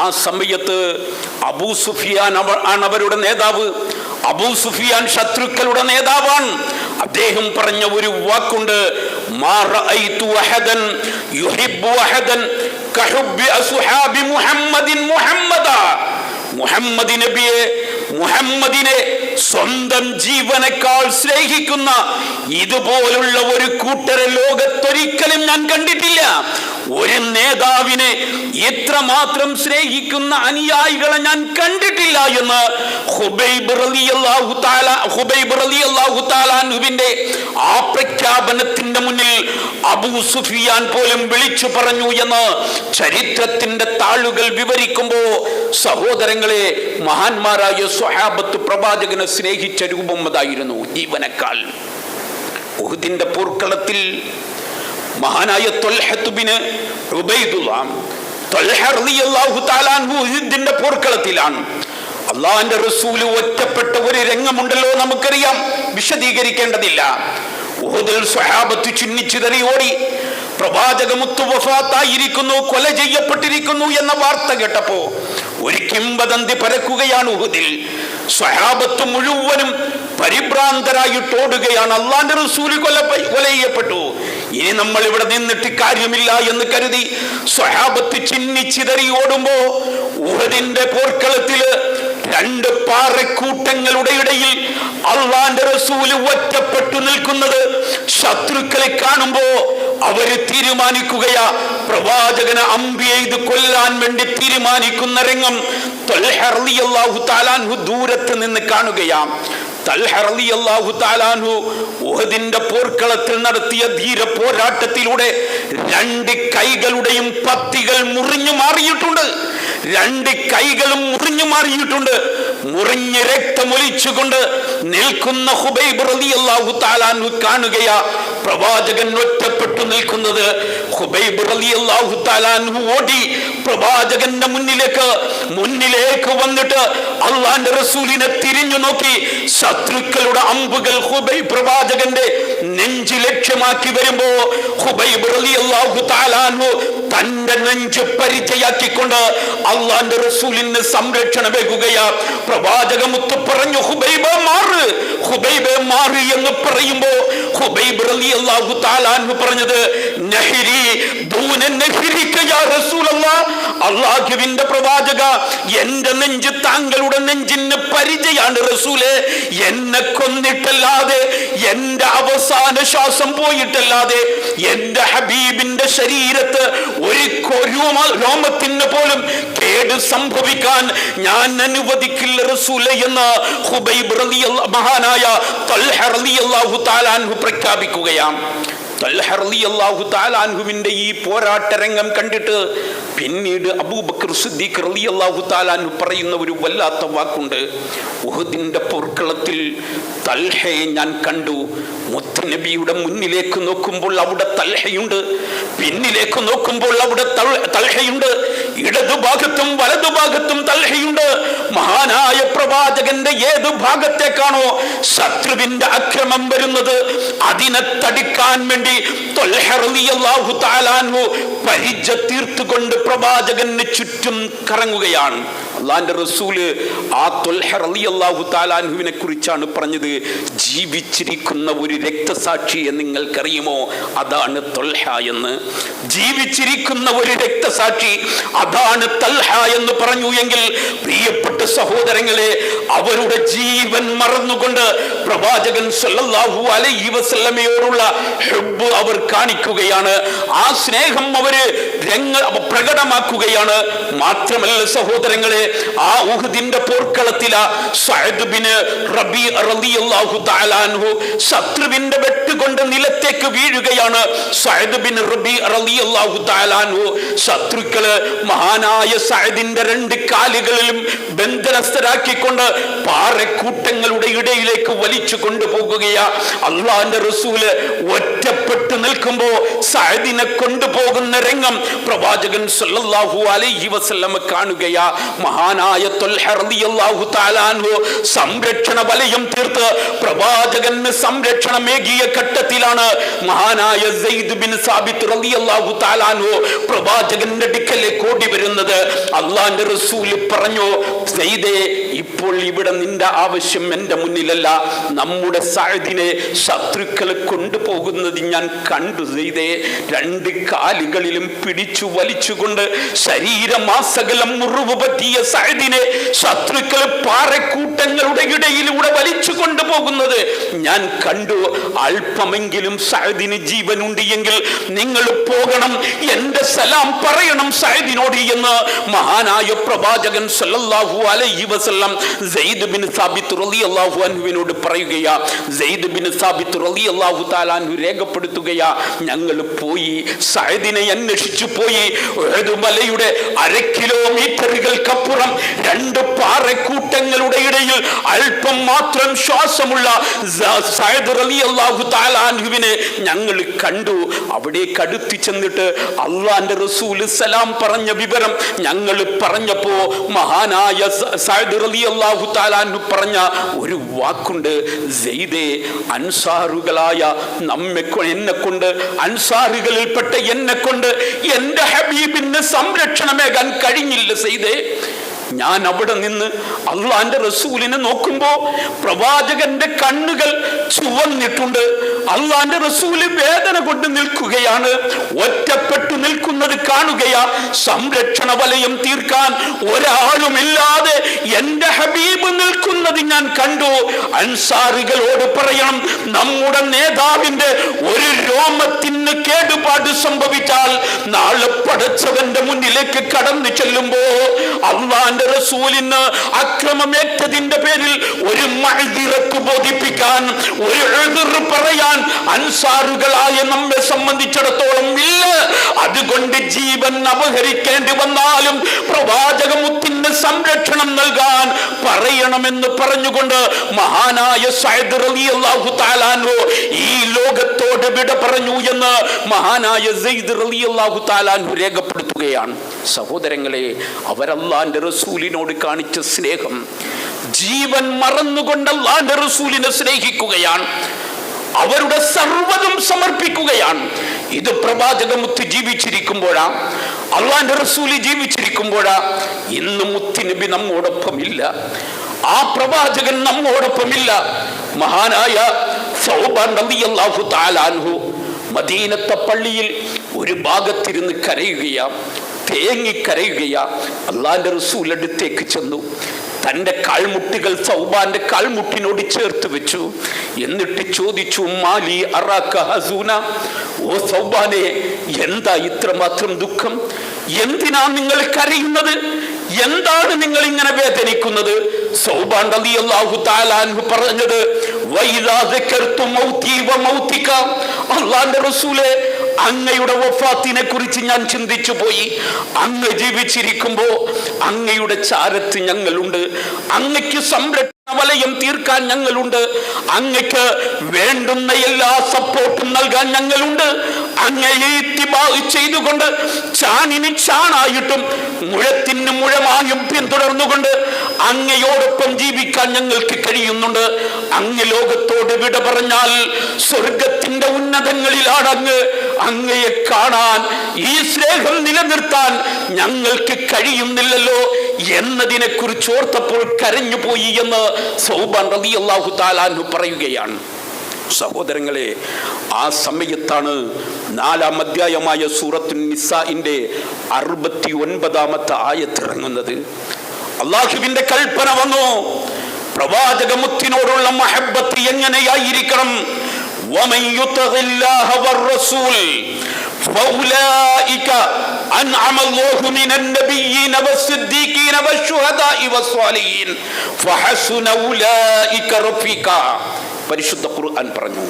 ആ സമയത്ത് അബൂ സുഫിയാൻ ആണ് അവരുടെ നേതാവ്. അബൂ സുഫിയാൻ ശത്രുക്കളുടെ നേതാവാണ്. അദ്ദേഹം പറഞ്ഞ ഒരു വാക്കുണ്ട്, മാ റഅയ്തു അഹദൻ യുഹിബ്ബു അഹദൻ കഹുബ്ബി അസ്ഹാബി മുഹമ്മദിൻ മുഹമ്മദാ. മുഹമ്മദ് നബിയെ, മുഹമ്മദിനെ സ്വന്തം ജീവനേക്കാൾ സ്നേഹിക്കുന്ന ഇതുപോലുള്ള ഒരു കൂട്ടരെ ലോകത്തൊരിക്കലും ഞാൻ കണ്ടിട്ടില്ല. ഒരു നേതാവിനെ ഇത്രമാത്രം സ്നേഹിക്കുന്ന അനുയായികളെ ഞാൻ കണ്ടിട്ടില്ല എന്ന് ഖുബൈബ് റളിയല്ലാഹു തആല അൻഹുവിന്റെ ആ പ്രഖ്യാപനത്തിന്റെ മുന്നിൽ അബൂ സുഫിയാൻ പോലും വിളിച്ചു പറഞ്ഞു എന്ന് ചരിത്രത്തിന്റെ താളുകൾ വിവരിക്കുമ്പോ, സഹോദരങ്ങളെ, മഹാന്മാരായ സ്വഹാബത്ത് പ്രവാചകനെ സ്നേഹിച്ച രൂപം അതായിരുന്നു ജീവനേക്കാൾ. ഉഹുദിന്റെ പോർക്കളത്തിൽ മഹാനായ ത്വൽഹത്ത് ബിൻ ഉബൈദുല്ലാഹ്, ത്വൽഹ റളിയല്ലാഹു തആല അൻഹു ഉഹുദിന്റെ പോർക്കളത്തിലാണ്. അല്ലാഹുവിന്റെ റസൂൽ ഒറ്റപ്പെട്ട ഒരു രംഗമുണ്ടല്ലോ, നമുക്കറിയാം, വിശദീകരിക്കേണ്ടതില്ല. ഉഹുദിൽ സ്വഹാബത്ത് ചിന്നിച്ചിതറി ഓടി. പ്രവാചക മുത്തു വഫാത്തായിരിക്കുന്നു, കൊല ചെയ്യപ്പെട്ടിരിക്കുന്നു എന്ന വാർത്ത കേട്ടപ്പോ ഒരു കിംവദന്തി പരക്കുകയാണ് ഉഹുദിൽ. സ്വഹാബത്ത് മുഴുവനും പരിഭ്രാന്തരായിട്ട് ഓടുകയാണ്. അല്ലാഹുവിന്റെ റസൂൽ കൊല ചെയ്യപ്പെട്ടു, ഇനി നമ്മൾ ഇവിടെ നിന്നിട്ട് കാര്യമില്ല എന്ന് കരുതി സ്വഹാബത്ത് ചിന്നിച്ചിതറി ഓടുമ്പോ ഉഹുദിന്റെ പോർക്കളത്തില് രണ്ട് പാറക്കൂട്ടങ്ങളുടെ ഇടയിൽ അല്ലാഹുവിന്റെ റസൂൽ ഒറ്റപ്പെട്ടു നിൽക്കുന്നത് ശത്രുക്കളെ കാണുമ്പോ അവര് തീരുമാനിക്കുകയാ, പ്രവാചകനെ അമ്പെയ്ത് കൊല്ലാൻ വേണ്ടി തീരുമാനിക്കുന്ന രംഗം ത്വൽഹ റളിയല്ലാഹു തആല അൻഹു ദൂരത്ത് നിന്ന് കാണുകയാ. ത്വൽഹ റളിയല്ലാഹു തആല അൻഹു ഉഹദിന്റെ പോർക്കളത്തിൽ നടത്തിയ ധീര പോരാട്ടത്തിലൂടെ രണ്ട് കൈകളുടെയും പത്തികൾ മുറിഞ്ഞു മാറിയിട്ടുണ്ട്. രണ്ട് കൈകളും മുറിഞ്ഞു മാറിയിട്ടുണ്ട്. മുറിഞ്ഞ് രക്തമൊലിച്ചുകൊണ്ട് നിൽക്കുന്ന ഖുബൈബ് റളിയല്ലാഹു തആല അൻഹു കാണുകയാ പ്രവാചകൻ ഒറ്റപ്പെട്ടു നിൽക്കുന്നത്. ഖുബൈബ് റളിയല്ലാഹു തആല അൻഹു ഓടി പ്രവാചകന്റെ മുന്നിലേക്ക് വന്നിട്ട് അല്ലാഹുവിന്റെ റസൂലിനെ തിരിഞ്ഞു നോക്കി. ശത്രുക്കളുടെ അമ്പുകൾ ഖുബൈബ് പ്രവാചകന്റെ നെഞ്ച് ലക്ഷ്യമാക്കി വരുമ്പോ ഖുബൈബ് റളിയല്ലാഹു തആല അൻഹു തന്റെ നെഞ്ച് പരിചയാക്കിക്കൊണ്ട് അള്ളാന്റെ റസൂലിന് സംരക്ഷണമേകുകയാ. പ്രവാചകമുത്ത് പറഞ്ഞു, ഹുബൈബ് മാറ്, ഹുബൈബ് മാറ് എന്ന് പറയുമ്പോ ഹുബൈബ് റളിയല്ലാഹു തആല അൻഹു പറഞ്ഞത്, നഹ്രി ദൂന നഹ്രിക യാ റസൂലല്ലാഹ്, അല്ലാഹുവിന്റെ പ്രവാചക, എന്റെ നെഞ്ച് താങ്കളുടെ നെഞ്ചിന് പരിചയാണ് റസൂലേ. എന്നെ കൊന്നിട്ടല്ലാതെ, എന്റെ അവസാന ശ്വാസം പോയിട്ടല്ലാതെ എന്റെ ഹബീബിന്റെ ശരീരത്ത് ഒരു രോമത്തിന് പോലും കേട് സംഭവിക്കാൻ ഞാൻ അനുവദിക്കില്ല റസൂലേ എന്ന് ഹുബൈബ് റളിയല്ലാഹു മഹാനായ തൽഹ റളിയല്ലാഹു തആല അൻഹു പ്രഖ്യാപിക്കുകയാണ്. തൽഹ റളിയല്ലാഹു തആല അൻഹുവിന്റെ ഈ പോരാട്ടരംഗം കണ്ടിട്ട് പിന്നീട് അബൂബക്കർ സിദ്ദീഖ് റളിയല്ലാഹു തആല അൻഹു പറയുന്ന ഒരു വല്ലാത്ത വാക്കുണ്ട്. ഉഹുദിന്റെ പോർക്കളത്തിൽ തൽഹയെ ഞാൻ കണ്ടു. മുത്തനബിയുടെ മുന്നിലേക്ക് നോക്കുമ്പോൾ അവിടെ തൽഹയുണ്ട്, പിന്നിലേക്ക് നോക്കുമ്പോൾ അവിടെ തൽഹയുണ്ട്, ഇടതുഭാഗത്തും വലതുഭാഗത്തും തൽഹയുണ്ട്. മഹാനായ പ്രവാചകന്റെ ഏത് ഭാഗത്തേക്കാണോ ശത്രുവിന്റെ അക്രമം വരുന്നത്, അതിനെ തടുക്കാൻ വേണ്ടി തൽഹ റളിയല്ലാഹു തആല അൻഹു പരിച തീർത്തുകൊണ്ട് പ്രവാചകന് ചുറ്റും കറങ്ങുകയാണ്. അല്ലാഹുവിന്റെ റസൂല് ആ തൽഹ റളിയല്ലാഹു തആല അൻഹുവിനെ കുറിച്ചാണ് പറഞ്ഞത്, ജീവിച്ചിരിക്കുന്ന ഒരു രക്തസാക്ഷിയെ നിങ്ങൾക്കറിയുമോ? അതാണ് തൽഹ എന്ന്. ജീവിച്ചിരിക്കുന്ന ഒരു രക്തസാക്ഷി, അതാണ് തൽഹ എന്ന് പറഞ്ഞു എങ്കിൽ, പ്രിയപ്പെട്ട സഹോദരങ്ങളെ, അവരുടെ ജീവൻ മറന്നുകൊണ്ട് പ്രവാചകൻ സല്ലല്ലാഹു അലൈഹി വസല്ലമയോടുള്ള ഹുബ്ബ് അവർ കാണിക്കുകയാണ്. ആ സ്നേഹം അവര് പ്രകടമാക്കുകയാണ്. മാത്രമല്ല സഹോദരങ്ങളെ, ആ ഉഹുദിന്റെ പോർക്കളത്തില സഅദ് ബിൻ റബീഅ റളിയല്ലാഹു തആല അൻഹു ശത്രുവിന്റെ വെട്ടുകൊണ്ട് നിലത്തേക്ക് വീഴുകയാണ്. സഅദ് ബിൻ റബീഅ റളിയല്ലാഹു തആല അൻഹു ശത്രുക്കള് മഹാനായ സഅദിന്റെ രണ്ട് കാലുകളിലും ബന്ധനസ്ഥരാക്കിക്കൊണ്ട് പാറക്കൂട്ടങ്ങളുടെ ഇടയിലേക്ക് വലിച്ചു കൊണ്ടുപോകുകയാ. അള്ളാന്റെ റസൂല് ഒറ്റപ്പെട്ടു നിൽക്കുമ്പോ സഅദിനെ കൊണ്ടുപോകുന്ന രംഗം പ്രവാചകൻ സല്ലല്ലാഹു അലൈഹി വസല്ലം കാണുകയാ. മഹാനായ തൽഹ റളിയല്ലാഹു തആല അൻഹു സംരക്ഷണ വലയം തീർത്ത് പ്രവാചകന് സംരക്ഷണമേകിയ ഘട്ടത്തിലാണ് മഹാനായ സെയ്ദ് ബിൻ സാബിത്ത് റളിയല്ലാഹു തആല അൻഹു പ്രവാചകന്റെ അടുക്കലേക്ക് ഓടി വരുന്നത്. അള്ളാന്റെ റസൂല് പറഞ്ഞു, സെയ്ദേ, ഇപ്പോൾ ഇവിടെ നിന്റെ ആവശ്യം എന്റെ മുന്നിലല്ല, നമ്മുടെ സഅദിനെ ശത്രുക്കൾ കൊണ്ടുപോകുന്നത് ഞാൻ കണ്ടു സെയ്ദേ. രണ്ട് കാലുകളിലും പിടിച്ചു വലിച്ചുകൊണ്ട് ശരീരമാസകലം മുറിവ് പറ്റിയ സഅദിനെ ശത്രുക്കൾ പാറക്കൂട്ടങ്ങളുടെ ഇടയിലൂടെ വലിച്ചു കൊണ്ടുപോകുന്നത് ഞാൻ കണ്ടു. അല്പമെങ്കിലും സഅദിന് ജീവനുണ്ട് എങ്കിൽ നിങ്ങൾ പോകണം, എന്റെ സലാം പറയണം സഅദിനോട് എന്ന് മഹാനായ പ്രവാചകൻ സല്ലല്ലാഹു അലൈഹി വസല്ലം സെയ്ദ് ബിൻ സാബിത്ത് റളിയല്ലാഹു അൻഹുവിനോട് പറയുകയാ. സെയ്ദ് ബിൻ സാബിത്ത് റളിയല്ലാഹു തആല അൻഹു രേഖപ്പെടുത്തുകയാ, ഞങ്ങൾ പോയി സഅദിനെ അന്വേഷിച്ചു പോയി. ഉഹദ് മലയുടെ 1/2 കിലോമീറ്ററുകൾക്കപ്പുറം രണ്ട് പാറക്കൂട്ടങ്ങളുടെ ഇടയിൽ അല്പം മാത്രം ശ്വാസമുള്ള സഅദ് റളിയല്ലാഹു തആല അൻഹുവിനെ ഞങ്ങൾ കണ്ടു. അവിടേക്ക് അടുത്ത് ചെന്നിട്ട് അള്ളാന്റെ റസൂല് സലാം പറഞ്ഞ വിവരം ഞങ്ങൾ പറഞ്ഞപ്പോ മഹാനായ സഅദ് റളിയല്ലാഹു തആല അൻഹു പറഞ്ഞ ഒരു വാക്കുണ്ട്, സെയ്ദേ, അൻസാറുകളായ എന്നെ കൊണ്ട്, അൻസാറുകളിൽപ്പെട്ട എന്നെ കൊണ്ട് എന്റെ ഹബീബിന് സംരക്ഷണമേകാൻ കഴിഞ്ഞില്ല സെയ്ദേ. ഞാൻ അവിടെ നിന്ന് അള്ളാന്റെ റസൂലിനെ നോക്കുമ്പോ പ്രവാചകന്റെ കണ്ണുകൾ ചുവന്നിട്ടുണ്ട്. അള്ളാന്റെ റസൂല് വേദന കൊണ്ട് നിൽക്കുകയാണ്, ഒറ്റപ്പെട്ടു നിൽക്കുന്നത് കാണുകയാ. സംരക്ഷണ വലയം തീർക്കാൻ ഒരാളുമില്ലാതെ എന്റെ ഹബീബ് നിൽക്കുന്നത് ഞാൻ കണ്ടു. അൻസാറികളോട് പറയണം, നമ്മുടെ നേതാവിന്റെ ഒരു രോമത്തിന് കേടുപാട് സംഭവിച്ചാൽ നാളെ പടച്ചവന്റെ മുന്നിലേക്ക് കടന്നു ചെല്ലുമ്പോ അള്ളാൻ റസൂലിന് അക്രമമേറ്റതിന്റെ പേരിൽ ഒരു മഅ്ദിറത്ത് ബോധിപ്പിക്കാൻ, ഒരു ഉദ്ർ പറയാൻ അൻസാറുകളായ നമ്മെ സംബന്ധിച്ചിടത്തോളം ഇല്ല. അതുകൊണ്ട് ജീവൻ അപഹരിക്കേണ്ടി വന്നാലും പ്രവാചകമുത്തിന് സംരക്ഷണം നൽകാൻ പറയണമെന്ന് പറഞ്ഞുകൊണ്ട് മഹാനായ സഅദ് റളിയല്ലാഹു തആല അൻഹു ഈ ലോകത്തോട് വിട പറഞ്ഞു എന്ന് മഹാനായ സെയ്ദ് റളിയല്ലാഹു തആല അൻഹു രേഖപ്പെടുത്തുകയാണ്. സഹോദരങ്ങളെ, അവരല്ലാന്റെ റസൂലിനോട് കാണിച്ച സ്നേഹം, ജീവൻ മറന്നുകൊണ്ട് അല്ലാഹുവിന്റെ റസൂലിനെ സ്നേഹിക്കുകയാണ്. അവരുടെ സർവ്വതും സമർപ്പിക്കുകയാണ്. ഇത് പ്രവാചക മുത്ത് ജീവിച്ചിരിക്കുമ്പോഴാ, അള്ളാന്റെ റസൂല് ജീവിച്ചിരിക്കുമ്പോഴാ. ഇന്ന് മുത്തുനബി നമ്മോടൊപ്പമില്ല, ആ പ്രവാചകൻ നമ്മോടൊപ്പമില്ല. മഹാനായ സൗബാൻ റളിയല്ലാഹു തആല അൻഹു മദീനത്തെ പള്ളിയിൽ ഒരു ഭാഗത്തിരുന്ന് കരയുകയാ, തേങ്ങിക്കരയുകയാ. അള്ളാന്റെ റസൂൽ അടുത്തേക്ക് ചെന്നു, തൻ്റെ കാൽമുട്ടുകൾ സൗബാന്റെ കാൽമുട്ടിനോട് ചേർത്ത് വെച്ചു. എന്നിട്ട് ചോദിച്ചു, മാലി അറാക ഹസൂന, ഓ സൗബാനെ, എന്താ ഇത്രമാത്രം ദുഃഖം? എന്തിനാ നിങ്ങൾ കരയുന്നത്? എന്താണ് നിങ്ങൾ ഇങ്ങനെ വേദനിക്കുന്നത്? സൗബാൻ റളിയല്ലാഹു തആല അൻഹു പറഞ്ഞത്, വൈദാ ദക്കർതു മൗതി വ മൗതിക, അല്ലാഹുവിന്റെ റസൂലേ, അങ്ങയുടെ വഫാത്തിനെ കുറിച്ച് ഞാൻ ചിന്തിച്ചു പോയി. അങ്ങ് ജീവിച്ചിരിക്കുമ്പോ അങ്ങയുടെ ചാരത്ത് ഞങ്ങളുണ്ട്, അങ്ങയ്ക്ക് സംരക്ഷണ വലയം തീർക്കാൻ ഞങ്ങളുണ്ട്, അങ്ങയ്ക്ക് വേണ്ടുന്ന എല്ലാ സപ്പോർട്ടും നൽകാൻ ഞങ്ങളുണ്ട്. അങ്ങയെ ഇത്തിബാ ചെയ്തുകൊണ്ട് ചാണിന് ചാണായിട്ടും മുഴത്തിന് മുഴമായും പിന്തുടർന്നുകൊണ്ട് അങ്ങയോടൊപ്പം ജീവിക്കാൻ ഞങ്ങൾക്ക് കഴിയുന്നുണ്ട്. അങ്ങ് ലോകത്തോട് വിട പറഞ്ഞാൽ സ്വർഗത്തിന്റെ ഉന്നതങ്ങളിലാണ് അങ്ങ്. അങ്ങയെ കാണാൻ, ഈ സ്നേഹം നിലനിർത്താൻ ഞങ്ങൾക്ക് കഴിയുന്നില്ലല്ലോ എന്നതിനെ കുറിച്ച് ഓർത്തപ്പോൾ കരഞ്ഞുപോയി എന്ന് സൗബാൻ റളിയല്ലാഹു തആല അൻഹു പറയുകയാണ്. സഹോദരങ്ങളെ, ആ സമയത്താണ് 4-ാം അധ്യായമായ സൂറത്തുൻ നിസാഇന്റെ 69-ാമത്തെ ആയത്ത് ഇറങ്ങുന്നത്. അല്ലാഹുവിന്റെ കൽപ്പന വന്നു, പ്രവാചക മുത്തിനോടുള്ള മഹബ്ബത്ത് എങ്ങനെയായിരിക്കണം? വമൻ യുതഇല്ലാഹ വറസൂൽ ഫൗലൈക അൻഅമ അല്ലാഹു മിനൻ നബിയ്യീന വസ്സിദ്ദീഖീന വശുഹദാഇ വസ്സാലിഹീൻ ഫഹസുന ഉലൈക റഫീഖ. പരിശുദ്ധ ഖുർആൻ പറഞ്ഞു,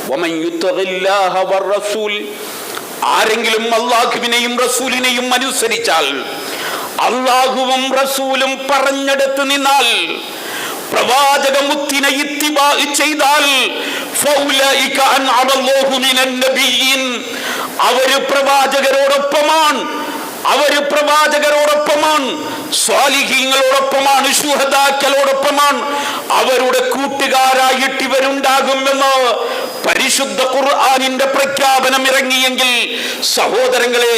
വമൻ യുതഇല്ലാഹ വറസൂൽ, ആരെങ്കിലും അല്ലാഹുവിനെയും റസൂലിനെയും അനുസരിച്ചാൽ, അല്ലാഹുവും റസൂലും പറഞ്ഞെടുത്ത് നിന്നാൽ, പ്രവാചക മുത്തിനെ ഇത്തിബാ ചെയ്താൽ, ഫൗലൈക അൻഅമ അല്ലാഹു മിനൻ നബിയ്യീൻ, അവര് പ്രവാചകരോടൊപ്പമാണ്, അവര് പ്രവാചകരോടൊപ്പമാണ്, സ്വാലിഹീങ്ങളോടൊപ്പമാണ്, ശുഹദാക്കളോടൊപ്പമാണ്, അവരുടെ കൂട്ടുകാരായിട്ട് ഇവരുണ്ടാകുമെന്ന് പരിശുദ്ധ ഖുർആനിന്റെ പ്രഖ്യാപനം ഇറങ്ങിയെങ്കിൽ, സഹോദരങ്ങളെ,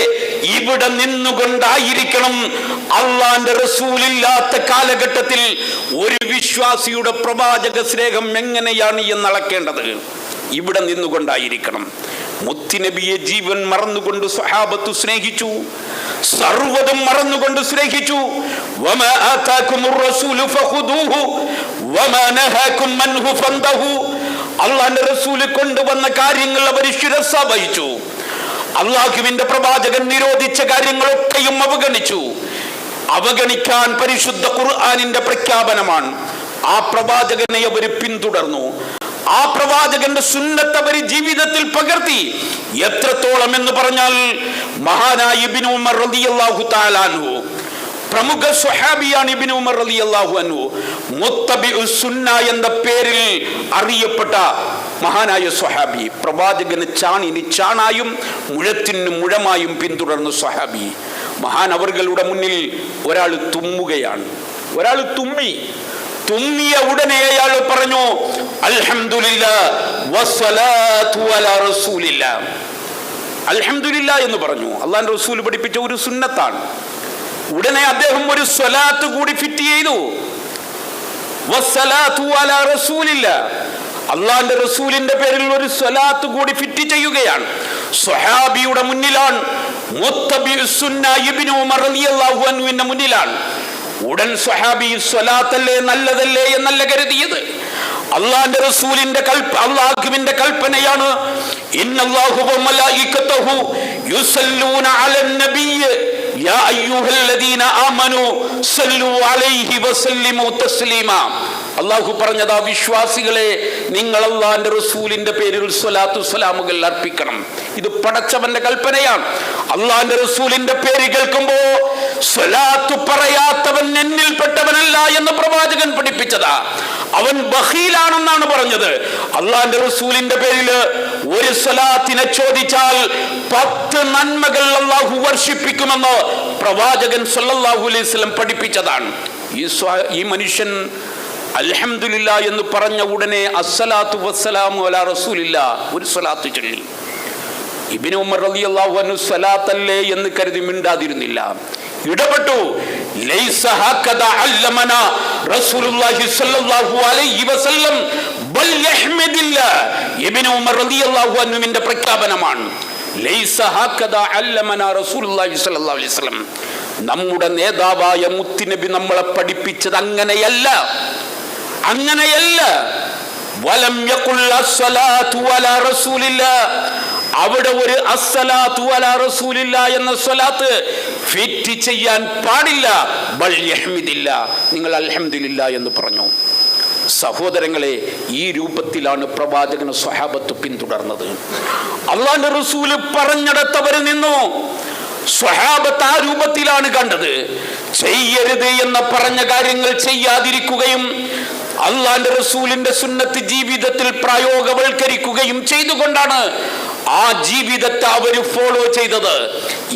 ഇവിടെ നിന്നുകൊണ്ടായിരിക്കണം അള്ളാന്റെ റസൂലില്ലാത്ത കാലഘട്ടത്തിൽ ഒരു വിശ്വാസിയുടെ പ്രവാചക സ്നേഹം എങ്ങനെയാണ് എന്ന് അളക്കേണ്ടത്. ഇവിടെ നിന്നുകൊണ്ടായിരിക്കണം. മുത്തുനബിയെ ജീവൻ മറന്നുകൊണ്ട് സ്വഹാബത്ത് സ്നേഹിച്ചു, സർവ്വതും മറന്നുകൊണ്ട് സ്നേഹിച്ചു. വമാ ആതാകുമുർ റസൂലു ഫഖുദൂഹു വമാ നഹാകും അൻഹു ഫന്തഹു. അല്ലാഹുവിന്റെ റസൂൽ കൊണ്ടുവന്ന കാര്യങ്ങൾ അവർ ശിരസ വഹിച്ചു. അല്ലാഹുവിന്റെ പ്രവാചകൻ നിരോധിച്ച കാര്യങ്ങളൊക്കെയും അവഗണിച്ചു. അവഗണിക്കാൻ പരിശുദ്ധ ഖുർആനിന്റെ പ്രഖ്യാപനമാണ്. ആ പ്രവാചകനെ അവർ പിന്തുടർന്നു. ആ പ്രവാചകന്റെ സുന്നത്ത് അവർ ജീവിതത്തിൽ പകർത്തി. എത്രത്തോളം എന്ന് പറഞ്ഞാൽ, മഹാനായ ഇബ്നു ഉമർ റളിയല്ലാഹു തആല അൻഹു, പ്രമുഖ സ്വഹാബിയാണ് ഇബ്നു ഉമർ റളിയല്ലാഹു അൻഹു, മുത്തബിഉസ് സുന്ന എന്ന പേരിൽ അറിയപ്പെട്ട മഹാനായ സ്വഹാബി, പ്രവാചകന് ചാണിന് ചാണായും മുഴത്തിന് മുഴമായും പിന്തുടർന്ന സ്വഹാബി. മഹാനവറുകളുടെ മുന്നിൽ ഒരാൾ തുമ്മുകയാണ്. ഒരാൾ തുമ്മിയ ഉടനെ അയാൾ പറഞ്ഞു, അൽഹംദുലില്ലാഹ് വസ്സലാത്തു അലാ റസൂലില്ലാഹ്. അൽഹംദുലില്ലാഹ് എന്ന് പറഞ്ഞു. അല്ലാഹുവിന്റെ റസൂൽ പഠിപ്പിച്ച ഒരു സുന്നത്താണ്. ഉടനെ അദ്ദേഹം ഒരു സ്വലാത്ത് കൂടി ഫിറ്റ് ചെയ്തു. വസ്സലാത്തു അലാ റസൂലില്ലാഹ്, അല്ലാഹുവിന്റെ റസൂലിന്റെ പേരിൽ ഒരു സ്വലാത്ത് കൂടി ഫിറ്റ് ചെയ്യുകയാണ്. സ്വഹാബിയുടെ മുന്നിലാണ്, മുത്തബിഉസ് സുന്ന ഇബ്നു ഉമർ റളിയല്ലാഹു അൻഹുവിന്റെ മുന്നിലാണ്. ഉടൻ സ്വഹാബി സ്വലാത്തല്ലേ നല്ലതല്ലേ എന്നല്ല കരുതിയത്. അള്ളാന്റെ റസൂലിന്റെ അള്ളാഹുവിന്റെ കൽപ്പനയാണ്, ഇന്നല്ലാഹു വ മലായികതഹു യുസല്ലൂന അലൻ നബിയ്യ് യാ അയ്യുഹല്ലദീന ആമനൂ സല്ലു അലൈഹി വസല്ലിമു തസ്ലീമാ. അള്ളാഹു പറഞ്ഞതാ, വിശ്വാസികളെ, നിങ്ങൾ അള്ളാന്റെ റസൂലിന്റെ പേരിൽ സ്വലാത്തു സലാമുകൾ അർപ്പിക്കണം. ഇത് പടച്ചവന്റെ കൽപ്പനയാണ്. അള്ളാന്റെ റസൂലിന്റെ പേര് കേൾക്കുമ്പോ സ്വലാത്തു പറയാത്തവൻ എന്നിൽപ്പെട്ടവനല്ല എന്ന് പ്രവാചകൻ പഠിപ്പിച്ചതാ. അവൻ ബഖീലാണെന്നാണ് പറഞ്ഞത്. അള്ളാന്റെ റസൂലിന്റെ പേരിൽ ഒരു സ്വലാത്തിനെ ചോദിച്ചാൽ 10 നന്മകൾ അള്ളാഹു വർഷിപ്പിക്കുമെന്ന് പ്രവാചകൻ സല്ലല്ലാഹു അലൈഹി വസല്ലം പഠിപ്പിച്ചതാണ്. ഈ മനുഷ്യൻ അൽഹംദുലില്ലാ എന്ന് പറഞ്ഞ ഉടനെ അസ്സലാത്തു വസ്സലാമു അലാ റസൂലില്ലാ ഒരു സ്വലാത്ത് ചൊല്ലി. ഇബ്നു ഉമർ റളിയല്ലാഹു അൻഹു സ്വലാത്തല്ലേ എന്ന് കരുതി മിണ്ടാതിരുന്നില്ല, ഇടപെട്ടു. ലൈസ ഹകദ അല്ലമന റസൂലുള്ളാഹി സ്വല്ലല്ലാഹു അലൈഹി വസല്ലം ബൽ യഹ്മദില്ലാ. ഇബ്നു ഉമർ റളിയല്ലാഹു അൻഹുവിന്റെ പ്രഖ്യാപനമാണ്. ലൈസ ഹകദ അല്ലമന റസൂലുള്ളാഹി സ്വല്ലല്ലാഹു അലൈഹി വസല്ലം. നമ്മുടെ നേതാവായ മുത്തുനബി നമ്മളെ പഠിപ്പിച്ചത് അങ്ങനെയല്ല, അങ്ങനെയല്ല. വലം യഖുൽ അസ്സലാത്തു അലാ റസൂലില്ലാ. അവിടെ ഒരു അസ്സലാത്തു അലാ റസൂലില്ലാ എന്ന സ്വലാത്ത് ഫിറ്റ് ചെയ്യാൻ പാടില്ല. ബൽ യഹ്മിദില്ലാ, നിങ്ങൾ അൽഹംദുലില്ലാ എന്ന് പറഞ്ഞു. സഹോദരങ്ങളെ, ഈ രൂപത്തിലാണ് പ്രവാചകന് സ്വഹാബത്ത് പിന്തുടർന്നത്. അല്ലാഹുവിന്റെ റസൂല് പറഞ്ഞിടത്തവർ നിന്നു. സ്വഹാബത്ത് ആ രൂപത്തിലാണ് കണ്ടത്. ചെയ്യരുത് എന്ന് പറഞ്ഞ കാര്യങ്ങൾ ചെയ്യാതിരിക്കുകയും അല്ലാഹുവിന്റെ റസൂലിന്റെ സുന്നത്ത് ജീവിതത്തിൽ പ്രയോഗവൽക്കരിക്കുകയും ചെയ്തുകൊണ്ടാണ് ആ ജീവിതത്തെ അവർ ഫോളോ ചെയ്തത്.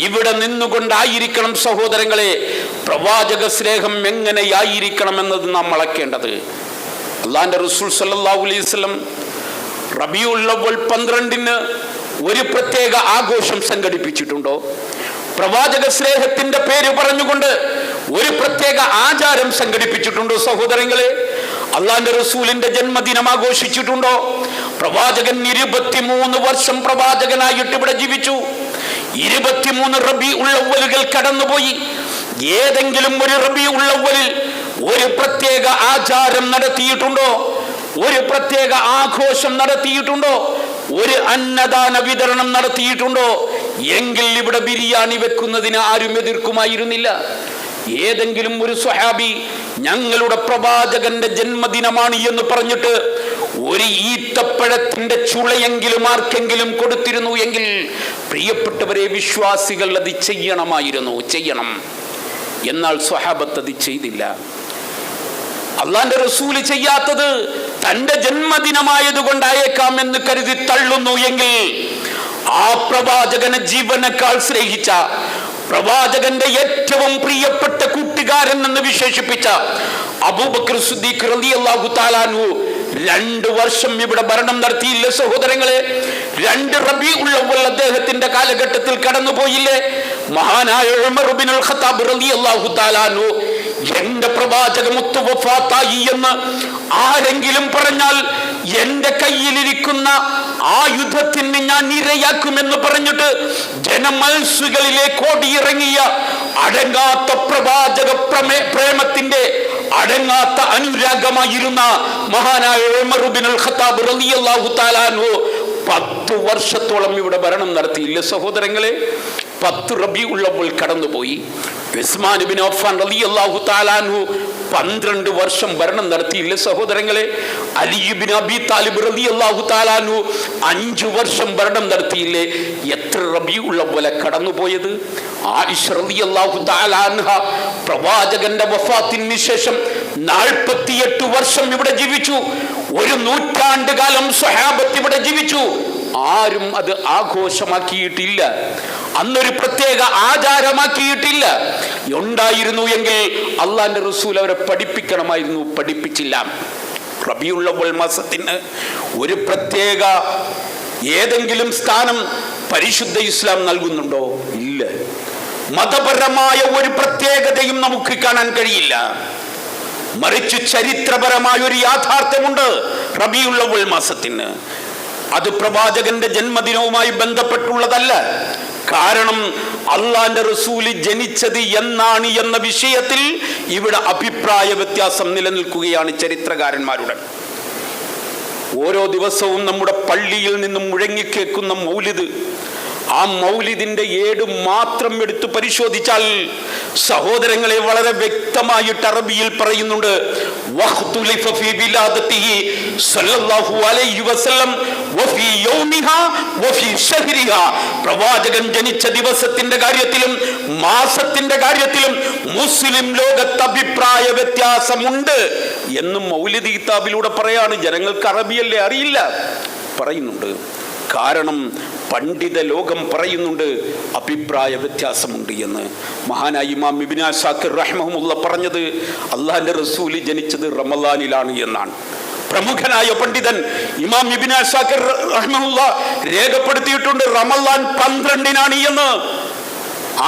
ഇവിടെ നിന്നുകൊണ്ടായിരിക്കണം സഹോദരങ്ങളെ പ്രവാചക സ്നേഹം എങ്ങനെയായിരിക്കണം എന്നത് നാം അളക്കേണ്ടത്. അല്ലാഹുവിന്റെ റസൂൽ സല്ലല്ലാഹു അലൈഹി വസല്ലം റബീഉൽ അവ്വൽ 12-ന് ഒരു പ്രത്യേക ആഘോഷം സംഘടിപ്പിച്ചിട്ടുണ്ടോ? പ്രവാചക സ്നേഹത്തിന്റെ പേര് പറഞ്ഞുകൊണ്ട് ഒരു പ്രത്യേക ആചാരം സംഘടിപ്പിച്ചിട്ടുണ്ടോ സഹോദരങ്ങളെ? അല്ലാഹുവിന്റെ റസൂലിന്റെ ജന്മദിനം ആഘോഷിച്ചിട്ടുണ്ടോ? പ്രവാചകൻ 23 വർഷം പ്രവാചകനായിട്ട് ഇവിടെ ജീവിച്ചു. 23 റബീഉൽ അവ്വലുകൾ കടന്നുപോയി. ഏതെങ്കിലും ഒരു റബീഉൽ അവ്വലിൽ ഒരു പ്രത്യേക ആചാരം നടത്തിയിട്ടുണ്ടോ? ഒരു പ്രത്യേക ആഘോഷം നടത്തിയിട്ടുണ്ടോ? ഒരു അന്നദാന വിതരണം നടത്തിയിട്ടുണ്ടോ? എങ്കിൽ ഇവിടെ ബിരിയാണി വെക്കുന്നതിന് ആരും എതിർക്കുമായിരുന്നില്ല. ഏതെങ്കിലും ഒരു സ്വഹാബി ഞങ്ങളുടെ പ്രവാചകന്റെ ജന്മദിനമാണ് എന്ന് പറഞ്ഞിട്ട് ഒരു ഈത്തപ്പഴത്തിന്റെ ചുളയെങ്കിലും ആർക്കെങ്കിലും കൊടുത്തിരുന്നു എങ്കിൽ പ്രിയപ്പെട്ടവരെ, വിശ്വാസികൾ അത് ചെയ്യണം. എന്നാൽ സ്വഹാബത്ത് അത് ചെയ്തില്ല. അല്ലാഹുവിന്റെ റസൂല് ചെയ്യാത്തത് തന്റെ ജന്മദിനമായത് കൊണ്ടായേക്കാം എന്ന് കരുതി തള്ളുന്നു എങ്കിൽ ആ പ്രവാചകനെ ജീവനേക്കാൾ സ്നേഹിച്ച, പ്രവാചകന്റെ ഏറ്റവും പ്രിയപ്പെട്ട കൂട്ടുകാരൻ എന്ന് വിശേഷിപ്പിച്ച അബൂബക്കർ സിദ്ദീഖ് റളിയല്ലാഹു തആല അൻഹു 2 വർഷം ഇവിടെ ഭരണം നടത്തിയില്ലേ സഹോദരങ്ങളെ? 2 റബീഉൽ അവ്വൽ അദ്ദേഹത്തിന്റെ കാലഘട്ടത്തിൽ കടന്നുപോയില്ലേ? മഹാനായ ഉമർ ഇബ്നുൽ ഖത്താബ് റളിയല്ലാഹു തആല അൻഹു എന്റെ പ്രവാചക മുത്ത് വഫാത്തായി എന്ന് ആരെങ്കിലും പറഞ്ഞാൽ എന്റെ കയ്യിലിരിക്കുന്ന ആയുധത്തിന് ഞാൻ ഇരയാക്കുമെന്ന് പറഞ്ഞിട്ട് ജനമനസ്സുകളിലേക്ക് ഓടിയിറങ്ങിയ അടങ്ങാത്ത പ്രവാചക പ്രേമത്തിന്റെ അടങ്ങാത്ത അനുരാഗമായിരുന്ന മഹാനായ ഉമർ ഇബ്നുൽ ഖത്താബ് റളിയല്ലാഹു തആല അൻഹു 10 വർഷത്തോളം ഇവിടെ ഭരണം നടത്തിയില്ല സഹോദരങ്ങളെ? 10 റബീഉൽ അവ്വൽ കടന്നുപോയി. ഉസ്മാൻ ഇബ്നു അഫ്ഫാൻ റളിയല്ലാഹു തആല അൻഹു 12 വർഷം ഭരണം നടത്തിയില്ല സഹോദരങ്ങളെ? അലി ഇബ്നു അബീ താലിബ് റളിയല്ലാഹു തആല അൻഹു 5 വർഷം ഭരണം നടത്തിയില്ലേ? എത്ര റബീഉൽ അവ്വൽ കടന്നുപോയത്? ആയിഷ റളിയല്ലാഹു തആല അൻഹ പ്രവാചകന്റെ വഫാത്തിന് ശേഷം 48 വർഷം ഇവിടെ ജീവിച്ചു. 1 നൂറ്റാണ്ട് കാലം സ്വഹാബത്ത് ഇവിടെ ജീവിച്ചു. ആരും അത് ആഘോഷമാക്കിയിട്ടില്ല, അന്നൊരു പ്രത്യേക ആചാരമാക്കിയിട്ടില്ല. ഉണ്ടായിരുന്നു എങ്കിൽ അള്ളാന്റെ റസൂൽ അവരെ പഠിപ്പിക്കണമായിരുന്നു, പഠിപ്പിച്ചില്ല. റബീഉൽ അവ്വൽ മാസത്തിന് ഒരു പ്രത്യേക ഏതെങ്കിലും സ്ഥാനം പരിശുദ്ധ ഇസ്ലാം നൽകുന്നുണ്ടോ? ഇല്ല. മതപരമായ ഒരു പ്രത്യേകതയും നമുക്ക് കാണാൻ കഴിയില്ല. മറിച്ച് ചരിത്രപരമായ ഒരു യാഥാർത്ഥ്യമുണ്ട് റബീഉൽ അവ്വൽ മാസത്തിന്. അത് പ്രവാചകന്റെ ജന്മദിനവുമായി ബന്ധപ്പെട്ടുള്ളതല്ല. കാരണം അള്ളാന്റെ റസൂല് ജനിച്ചത് എന്നാണ് എന്ന വിഷയത്തിൽ ഇവിടെ അഭിപ്രായ വ്യത്യാസം നിലനിൽക്കുകയാണ് ചരിത്രകാരന്മാരുടെ. ഓരോ ദിവസവും നമ്മുടെ പള്ളിയിൽ നിന്നും മുഴങ്ങിക്കേക്കുന്ന മൗലിദ്, ആ മൗലിദിന്റെ ഏട് മാത്രം എടുത്ത് പരിശോധിച്ചാൽ സഹോദരങ്ങളെ വളരെ വ്യക്തമായിട്ട് അറബിയിൽ പറയുന്നുണ്ട്. വഖ്തുലിഫ ഫീ ബിലാദതിഹി സല്ലല്ലാഹു അലൈഹി വസല്ലം വഫീ യൗമിഹാ വഫീ ശഹ്രിഹാ. പ്രവാചകൻ ജനിച്ച ദിവസത്തിന്റെ കാര്യത്തിലും മാസത്തിന്റെ കാര്യത്തിലും മുസ്ലിം ലോകത്ത് അഭിപ്രായ വ്യത്യാസമുണ്ട് എന്നും മൗലിദ് കിതാബിലൂടെ പറയാണ്. ജനങ്ങൾക്ക് അറബിയല്ലേ അറിയില്ല, പറയുന്നുണ്ട്. കാരണം പണ്ഡിത ലോകം പറയുന്നുണ്ട് അഭിപ്രായ വ്യത്യാസമുണ്ട് എന്ന്. മഹാനായ ഇമാം ഇബ്നു അസാക്കിർ റഹ്മഹുല്ല പറഞ്ഞത് അള്ളാഹിന്റെ റസൂല് ജനിച്ചത് റമളാനിലാണ് എന്നാണ്. പ്രമുഖനായ പണ്ഡിതൻ ഇമാം ഇബ്നു അസാക്കിർ റഹ്മഹുല്ല രേഖപ്പെടുത്തിയിട്ടുണ്ട് റമളാൻ 12 എന്ന്.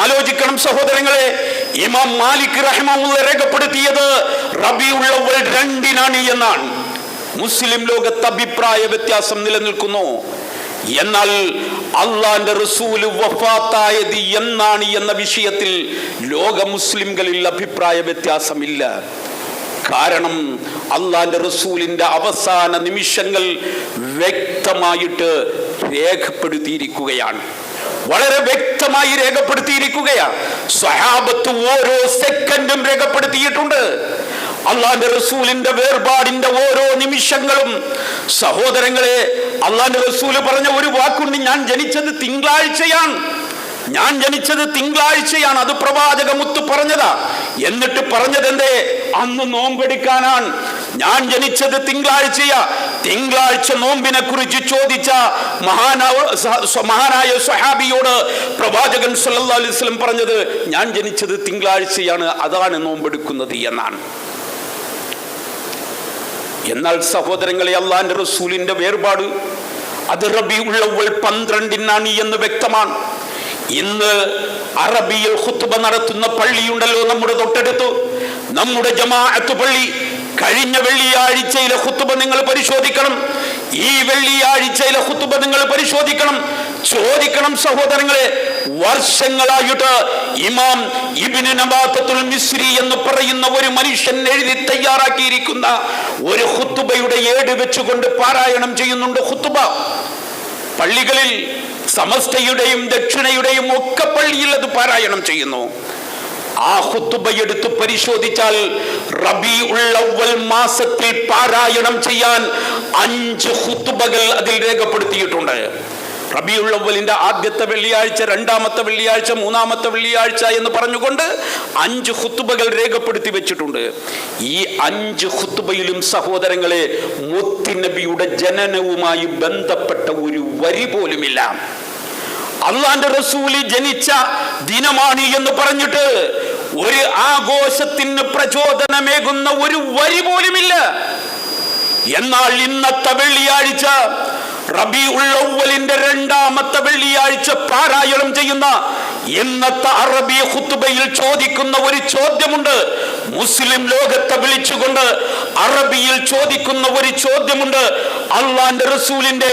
ആലോചിക്കണം സഹോദരങ്ങളെ, ഇമാം മാലിക് റഹ്മഹുല്ല രേഖപ്പെടുത്തിയത് റബീഉൽ അവ്വൽ 2 എന്നാണ്. മുസ്ലിം ലോകത്ത് അഭിപ്രായ വ്യത്യാസം നിലനിൽക്കുന്നു. എന്നാൽ അള്ളാന്റെ റസൂല് വഫാത്തായത് എന്നാണ് എന്ന വിഷയത്തിൽ ലോക മുസ്ലിംകളിൽ അഭിപ്രായ വ്യത്യാസമില്ല. കാരണം അള്ളാന്റെ റസൂലിന്റെ അവസാന നിമിഷങ്ങൾ വ്യക്തമായിട്ട് രേഖപ്പെടുത്തിയിരിക്കുകയാണ്. വളരെ വ്യക്തമായി രേഖപ്പെടുത്തിയിരിക്കുകയാണ്. സ്വഹാബത്ത് ഓരോ സെക്കൻഡും രേഖപ്പെടുത്തിയിട്ടുണ്ട്. അള്ളാന്റെ റസൂലിന്റെ വേർപാടിന്റെ ഓരോ നിമിഷങ്ങളും. സഹോദരങ്ങളെ, അള്ളാന്റെ റസൂല് പറഞ്ഞ ഒരു വാക്കുണ്ട്, ഞാൻ ജനിച്ചത് തിങ്കളാഴ്ചയാണ്. അത് പ്രവാചക മുത്ത് പറഞ്ഞതാ. എന്നിട്ട് പറഞ്ഞത് എന്തേ? അന്ന് നോമ്പെടുക്കാനാണ്. ഞാൻ ജനിച്ചത് തിങ്കളാഴ്ച നോമ്പിനെ കുറിച്ച് ചോദിച്ച മഹാനായ സ്വഹാബിയോട് പ്രവാചകൻ സല്ലല്ലാഹു അലൈഹി വസല്ലം പറഞ്ഞത് ഞാൻ ജനിച്ചത് തിങ്കളാഴ്ചയാണ്, അതാണ് നോമ്പെടുക്കുന്നത് എന്നാണ്. എന്നാൽ സഹോദരങ്ങളെ, അള്ളാന്റെ റസൂലിന്റെ വേർപാട് അത് റബീഉൽ അവ്വൽ 12 എന്ന് വ്യക്തമാണ്. ഇന്ന് അറബിയിൽ ഖുത്ബ നടത്തുന്ന പള്ളിയുണ്ടല്ലോ നമ്മുടെ തൊട്ടടുത്ത്, നമ്മുടെ ജമാഅത്ത് പള്ളി. കഴിഞ്ഞ വെള്ളിയാഴ്ചയിലെ ഖുത്ബ നിങ്ങൾ പരിശോധിക്കണം, ഈ വെള്ളിയാഴ്ചയിലെ ഖുത്ബ നിങ്ങൾ പരിശോധിക്കണം. ചോദിക്കണം സഹോദരങ്ങളെ, വർഷങ്ങളായിട്ട് ഇമാം ഇബ്നു നബാത്തത്തുൽ മിസ്രി എന്ന് പറയുന്ന ഒരു മനുഷ്യൻ എഴുതി തയ്യാറാക്കിയിരിക്കുന്ന ഒരു ഖുത്ബയുടെ ഏട് വെച്ചുകൊണ്ട് പാരായണം ചെയ്യുന്നുണ്ട്. ഖുത്ബ പള്ളികളിൽ സമസ്തയുടെയും ദക്ഷിണയുടെയും ഒക്കെ പള്ളിയിൽ അത് പാരായണം ചെയ്യുന്നു. ആ ഖുത്ബ എടുത്ത് പരിശോധിച്ചാൽ റബീഉൽ അവ്വൽ മാസത്തിൽ പാരായണം ചെയ്യാൻ 5 ഖുത്ബകൾ അതിൽ രേഖപ്പെടുത്തിയിട്ടുണ്ട്. റബീഉൽ അവ്വലിന്റെ ആദ്യത്തെ വെള്ളിയാഴ്ച, രണ്ടാമത്തെ വെള്ളിയാഴ്ച, മൂന്നാമത്തെ വെള്ളിയാഴ്ച എന്ന് പറഞ്ഞുകൊണ്ട് 5 ഖുത്ബകൾ രേഖപ്പെടുത്തി വെച്ചിട്ടുണ്ട്. ഈ 5 ഖുത്ബയിലും സഹോദരങ്ങളെ, മുത്തുനബിയുടെ ജനനവുമായി ബന്ധപ്പെട്ട ഒരു വരി പോലുമില്ല. അള്ളാന്റെ റസൂല് ജനിച്ച ദിനമാണ് എന്ന് പറഞ്ഞിട്ട് ഒരു ആഘോഷത്തിന് പ്രചോദനമേകുന്ന ഒരു വരി പോലുമില്ല. എന്നാൽ ഇന്നത്തെ വെള്ളിയാഴ്ച റബീഉൽ അവ്വലിന്റെ 2ാമത്തെ വെള്ളിയാഴ്ച പാരായണം ചെയ്യുന്ന ഇന്നത്തെ അറബി ഖുത്ബയിൽ ചോദിക്കുന്ന ഒരു ചോദ്യമുണ്ട്. മുസ്ലിം ലോകത്തെ വിളിച്ചുകൊണ്ട് അറബിയിൽ ചോദിക്കുന്ന ഒരു ചോദ്യമുണ്ട്. അള്ളാന്റെ റസൂലിന്റെ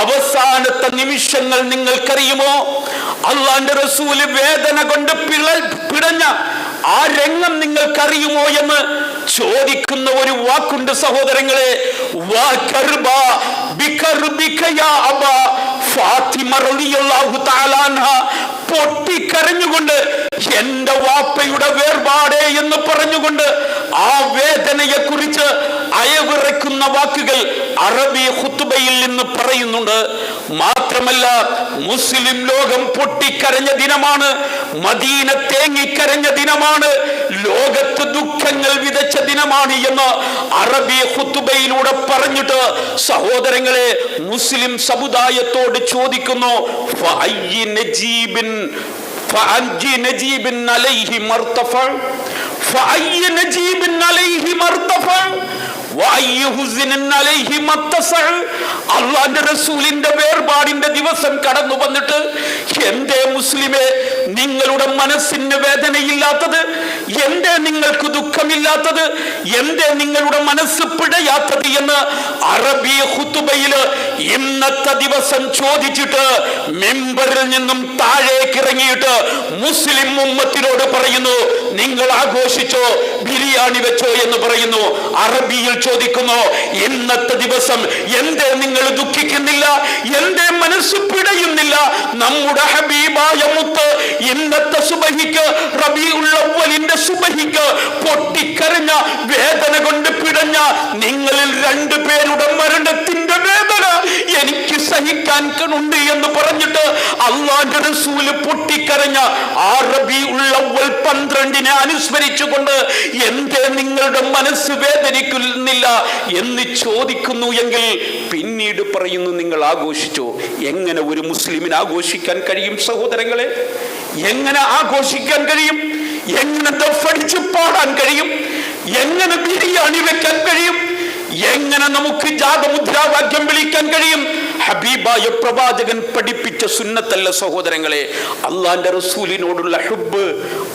അവസാനത്തെ നിമിഷങ്ങൾ നിങ്ങൾക്കറിയുമോ? അള്ളാന്റെ റസൂല് വേദന കൊണ്ട് പിടഞ്ഞ ആ രംഗം നിങ്ങൾക്കറിയുമോ എന്ന് ചോദിക്കുന്ന ഒരു വാക്കുണ്ട് സഹോദരങ്ങളെ. ഫാത്തിമ റളിയല്ലാഹു തആല അൻഹ പൊട്ടിക്കരഞ്ഞുകൊണ്ട് എന്റെ വാപ്പയുടെ വേർപാടേ എന്ന് പറഞ്ഞുകൊണ്ട് ആ വേദനയെ കുറിച്ച് അയവിറക്കുന്ന വാക്കുകൾ അറബി ഖുത്ബയിൽ നിന്ന് പറയുന്നുണ്ട്. മാത്രമല്ല, മുസ്ലിം ലോകം പൊട്ടിക്കരഞ്ഞ ദിനമാണ്, മദീന തേങ്ങിക്കരഞ്ഞ ദിനമാണ്, ലോകത്ത് ദുഃഖങ്ങൾ വിതച്ച ദിനമാണ് എന്ന് അറബി ഖുത്ബയിലൂടെ പറഞ്ഞിട്ട് സഹോദരങ്ങളെ, മുസ്ലിം സമുദായത്തോട് ചോദിക്കുന്നു, അള്ളാന്റെ റസൂലിന്റെ വേർപാടിന്റെ ദിവസം കടന്നു വന്നിട്ട് എന്തേ മുസ്ലിമേ നിങ്ങളുടെ മനസ്സിന് വേദനയില്ലാത്തത്? എന്തേ നിങ്ങൾക്ക് ദുഃഖമില്ലാത്തത്? എന്തേ നിങ്ങളുടെ മനസ്സ് പിടയാത്തത് എന്ന് അറബി ഖുത്ബയില് ഇന്നത്തെ ദിവസം ചോദിച്ചിട്ട് മിമ്പറിൽ നിന്നും താഴേക്ക് ഇറങ്ങിയിട്ട് മുസ്ലിം ഉമ്മത്തിനോട് പറയുന്നു, നിങ്ങൾ ആഘോഷിച്ചോ, ബിരിയാണി വെച്ചോ എന്ന് പറയുന്നു. അറബിയിൽ ചോദിക്കുന്നു, ഇന്നത്തെ ദിവസം എന്തേ നിങ്ങൾ ദുഃഖിക്കുന്നില്ല? എന്തേ മനസ്സ് പിടയുന്നില്ല? നമ്മുടെ ഹബീബായ മുത്ത് ഇന്നത്തെ സുബഹിക്ക്, റബീഉൽ അവ്വലിന്റെ സുബഹിക്ക് പൊട്ടിക്കരഞ്ഞ, വേദന കൊണ്ട് പിടഞ്ഞ നിങ്ങളിൽ 2 പേരുടെ മരണത്തിന്റെ വേദന എനിക്ക് സഹിക്കാൻ ഉണ്ട് എന്ന് പറഞ്ഞിട്ട് അള്ളാന്റെ റസൂല് പൊട്ടിക്കരഞ്ഞ ആ റബീഉൽ അവ്വൽ 12 അനുസ്മരിച്ചുകൊണ്ട് എന്തേ നിങ്ങളുടെ മനസ്സ് വേദനിക്കുന്നില്ല എന്ന് ചോദിക്കുന്നു എങ്കിൽ പിന്നീട് പറയുന്നു നിങ്ങൾ ആഘോഷിച്ചോ. എങ്ങനെ ഒരു മുസ്ലിമിന് ആഘോഷിക്കാൻ കഴിയും സഹോദരങ്ങളെ? എങ്ങനെ ആഘോഷിക്കാൻ കഴിയും? എങ്ങനെ ദഫടിച്ച് പാടാൻ കഴിയും? എങ്ങനെ ബിരിയാണി വെക്കാൻ കഴിയും? എങ്ങനെ നമുക്ക് ജാതമുദ്രാവാക്യം വിളിക്കാൻ കഴിയും? ഹബീബായ പ്രവാചകൻ പഠിപ്പിച്ച സുന്നത്തല്ല സഹോദരങ്ങളെ. അള്ളാന്റെ റസൂലിനോടുള്ള ഹുബ്ബ്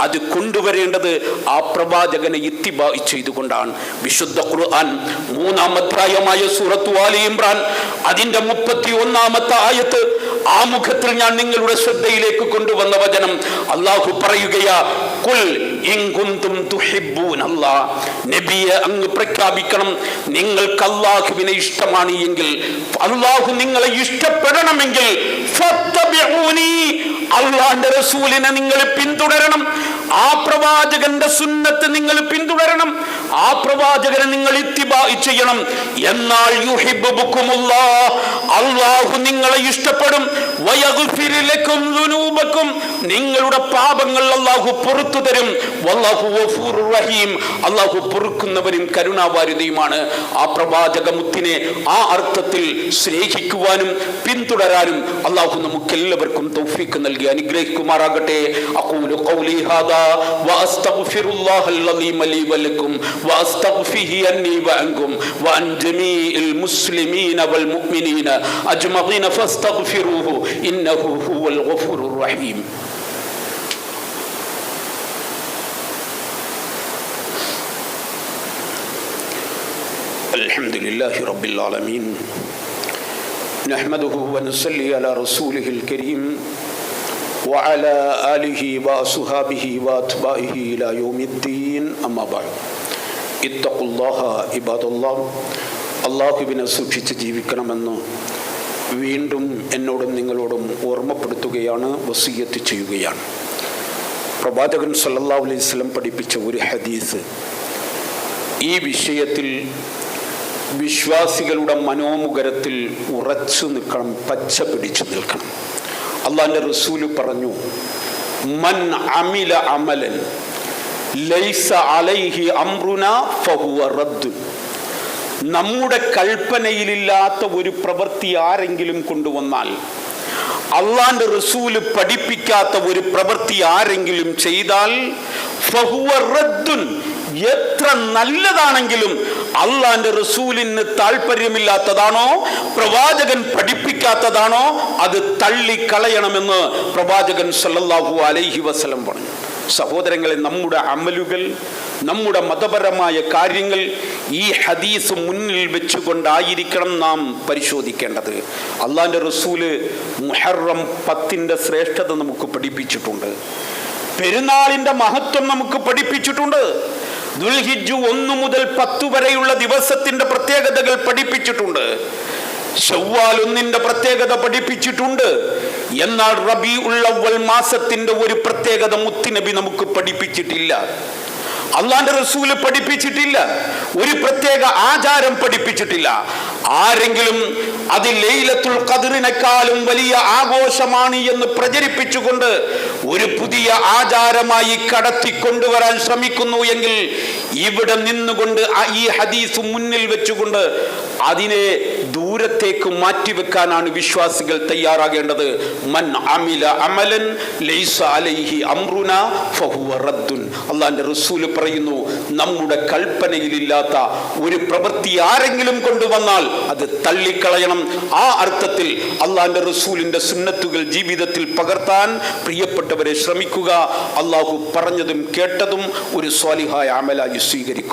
അത് കൊണ്ടുവരേണ്ടത് ആ പ്രവാചകനെ ഇത്തിബാ ചെയ്തുകൊണ്ടാണ്. വിശുദ്ധ ഖുർആൻ 3-ാം അധ്യായമായ സൂറത്തു ആലി ഇംറാൻ അതിന്റെ 31-ാമത്തെ ആയത്ത് ആമുഖത്തിൽ ഞാൻ നിങ്ങളുടെ ശ്രദ്ധയിലേക്ക് കൊണ്ടുവന്ന വചനം അള്ളാഹു പറയുകയാ, ഖുൽ ഇൻ കുന്തും തുഹിബ്ബൂനല്ലാഹ്, നബിയെ അങ്ങ് പ്രഖ്യാപിക്കണം, നിങ്ങൾക്ക് അല്ലാഹുവിനെ ഇഷ്ടമാണ് എങ്കിൽ, അല്ലാഹു നിങ്ങളെ ഇഷ്ടപ്പെടണമെങ്കിൽ ഫത്തബിഊനി, അല്ലാഹുവിന്റെ റസൂലിനെ നിങ്ങൾ പിന്തുടരണം, ആ പ്രവാചകന്റെ സുന്നത്ത് നിങ്ങൾ പിന്തുടരണം, ആ പ്രവാചകനെ നിങ്ങൾ ഇത്തിബാ ചെയ്യണം. എന്നാൽ യുഹിബ്ബുകുമുല്ലാഹ്, അല്ലാഹു നിങ്ങളെ ഇഷ്ടപ്പെടും. വയഗ്ഫിർ ലക്കും ദുനൂബക്കും, നിങ്ങളുടെ പാപങ്ങൾ അല്ലാഹു പുറത്തു തരും. വല്ലാഹു ഗഫൂറുർ റഹീം, അല്ലാഹു പൊറുക്കുന്നവനും കരുണാവാരിധിയുമാണ്. ആ പ്രവാചക മുത്തിനെ ആ അർത്ഥത്തിൽ സ്നേഹിക്കുവാനും പിന്തുടരാനും അല്ലാഹു നമുക്കെല്ലാവർക്കും തൗഫീഖ് നൽകി അനുഗ്രഹിക്കുമാറാകട്ടെ. അഖൂലു ഖൗലി ഹാദാ വഅസ്തഗ്ഫിറുല്ലാഹൽ അലീം ലി വലക്കും വഅസ്തഗ്ഫിഹി അന്നി വഅൻകും വഅൻ ജമീഇൽ മുസ്ലിമീന വൽ മുഅ്മിനീന അജ്മഈന ഫസ്തഗ്ഫിറൂഹു ഇന്നഹു ഹുവൽ ഗഫൂറുർ റഹീം. അൽഹംദുലില്ലാഹി റബ്ബിൽ ആലമീൻ നഹ്മദുഹു വനുസല്ലി അലാ റസൂലിഹിൽ കരീം വഅലാ ആലിഹി വഅസ്ഹാബിഹി വഅത്ബാഇഹി ഇലാ യൗമിദ്ദീൻ. അമ്മാ ബഅദ്. ഇത്തഖുല്ലാഹ ഇബാദല്ലാഹ്, അല്ലാഹുവിനെ സൂക്ഷിച്ച് ജീവിക്കണമെന്ന് വീണ്ടും എന്നോടും നിങ്ങളോടും ഓർമ്മപ്പെടുത്തുകയാണ്, വസിയ്യത്ത് ചെയ്യുകയാണ്. പ്രവാചകൻ സല്ലല്ലാഹു അലൈഹി വസല്ലം പഠിപ്പിച്ച ഒരു ഹദീസ് ഈ വിഷയത്തിൽ വിശ്വാസികളുടെ മനോമുഖരത്തിൽ ഉറച്ചു നിൽക്കണം, പച്ച പിടിച്ചു നിൽക്കണം. അള്ളാഹുവിന്റെ റസൂല് പറഞ്ഞു, മൻ അമില അമലൻ ലൈസ അലൈഹി അംറുനാ ഫഹുവ റദ്ദുൻ, നമ്മുടെ കൽപ്പനയിലില്ലാത്ത ഒരു പ്രവൃത്തി ആരെങ്കിലും കൊണ്ടുവന്നാൽ, അള്ളാഹുവിന്റെ റസൂല് പഠിപ്പിക്കാത്ത ഒരു പ്രവൃത്തി ആരെങ്കിലും ചെയ്താൽ ഫഹുവ റദ്ദുൻ, എത്ര നല്ലതാണെങ്കിലും അള്ളാഹുവിന്റെ റസൂലിന് താല്പര്യമില്ലാത്തതാണോ, പ്രവാചകൻ പഠിപ്പിക്കാത്തതാണോ, അത് തള്ളിക്കളയണമെന്ന് പ്രവാചകൻ സല്ലല്ലാഹു അലൈഹി വസല്ലം പറഞ്ഞു. സഹോദരങ്ങളെ, നമ്മുടെ അമലുകൾ, നമ്മുടെ മതപരമായ കാര്യങ്ങൾ ഈ ഹദീസ് മുന്നിൽ വെച്ചുകൊണ്ടായിരിക്കണം നാം പരിശോധിക്കേണ്ടത്. അള്ളാഹുവിന്റെ റസൂല് മുഹറം 10 ശ്രേഷ്ഠത നമുക്ക് പഠിപ്പിച്ചിട്ടുണ്ട്. പെരുന്നാളിന്റെ മഹത്വം നമുക്ക് പഠിപ്പിച്ചിട്ടുണ്ട്. ദുൽഹിജ്ജ് 1 മുതൽ 10 വരെയുള്ള ദിവസത്തിന്റെ പ്രത്യേകതകൾ പഠിപ്പിച്ചിട്ടുണ്ട്. ശവ്വാൽ 1 പ്രത്യേകത പഠിപ്പിച്ചിട്ടുണ്ട്. എന്നാൽ റബീഉൽ അവ്വൽ മാസത്തിന്റെ ഒരു പ്രത്യേകത മുത്തുനബി നമുക്ക് പഠിപ്പിച്ചിട്ടില്ല, അള്ളാഹുവിന്റെ റസൂല് പഠിപ്പിച്ചിട്ടില്ല, ഒരു പ്രത്യേക ആചാരം പഠിപ്പിച്ചിട്ടില്ല. ആരെങ്കിലും അത് ലൈലത്തുൽ ഖദ്റിനേക്കാളും വലിയ ആഘോഷമാണ് എന്ന് പ്രചരിപ്പിച്ചുകൊണ്ട് ഒരു പുതിയ ആചാരമായി കടത്തിക്കൊണ്ടുവരാൻ ശ്രമിക്കുന്നു എങ്കിൽ ഇവിടെ നിന്നുകൊണ്ട് ഈ ഹദീസ് മുന്നിൽ വെച്ചുകൊണ്ട് അതിനെ ദൂരത്തേക്ക് മാറ്റിവെക്കാനാണ് വിശ്വാസികൾ തയ്യാറാകേണ്ടത്. മൻ അമില അമലൻ ലൈസ അലൈഹി അംറുനാ ഫഹുവ റദ്ദുൻ. അള്ളാഹുവിന്റെ റസൂല് പറയുന്നു, നമ്മുടെ കൽപ്പനയിലില്ലാത്ത ഒരു പ്രവൃത്തി ആരെങ്കിലും കൊണ്ടുവന്നാൽ അത് തള്ളിക്കളയണം. ആ അർത്ഥത്തിൽ അള്ളാഹുവിന്റെ റസൂലിന്റെ സുന്നത്തുകൾ ജീവിതത്തിൽ പകർത്താൻ പ്രിയപ്പെട്ടവരെ ശ്രമിക്കുക. അള്ളാഹു പറഞ്ഞതും കേട്ടതും ഒരു സ്വാലിഹായ അമലായി സ്വീകരിക്കും.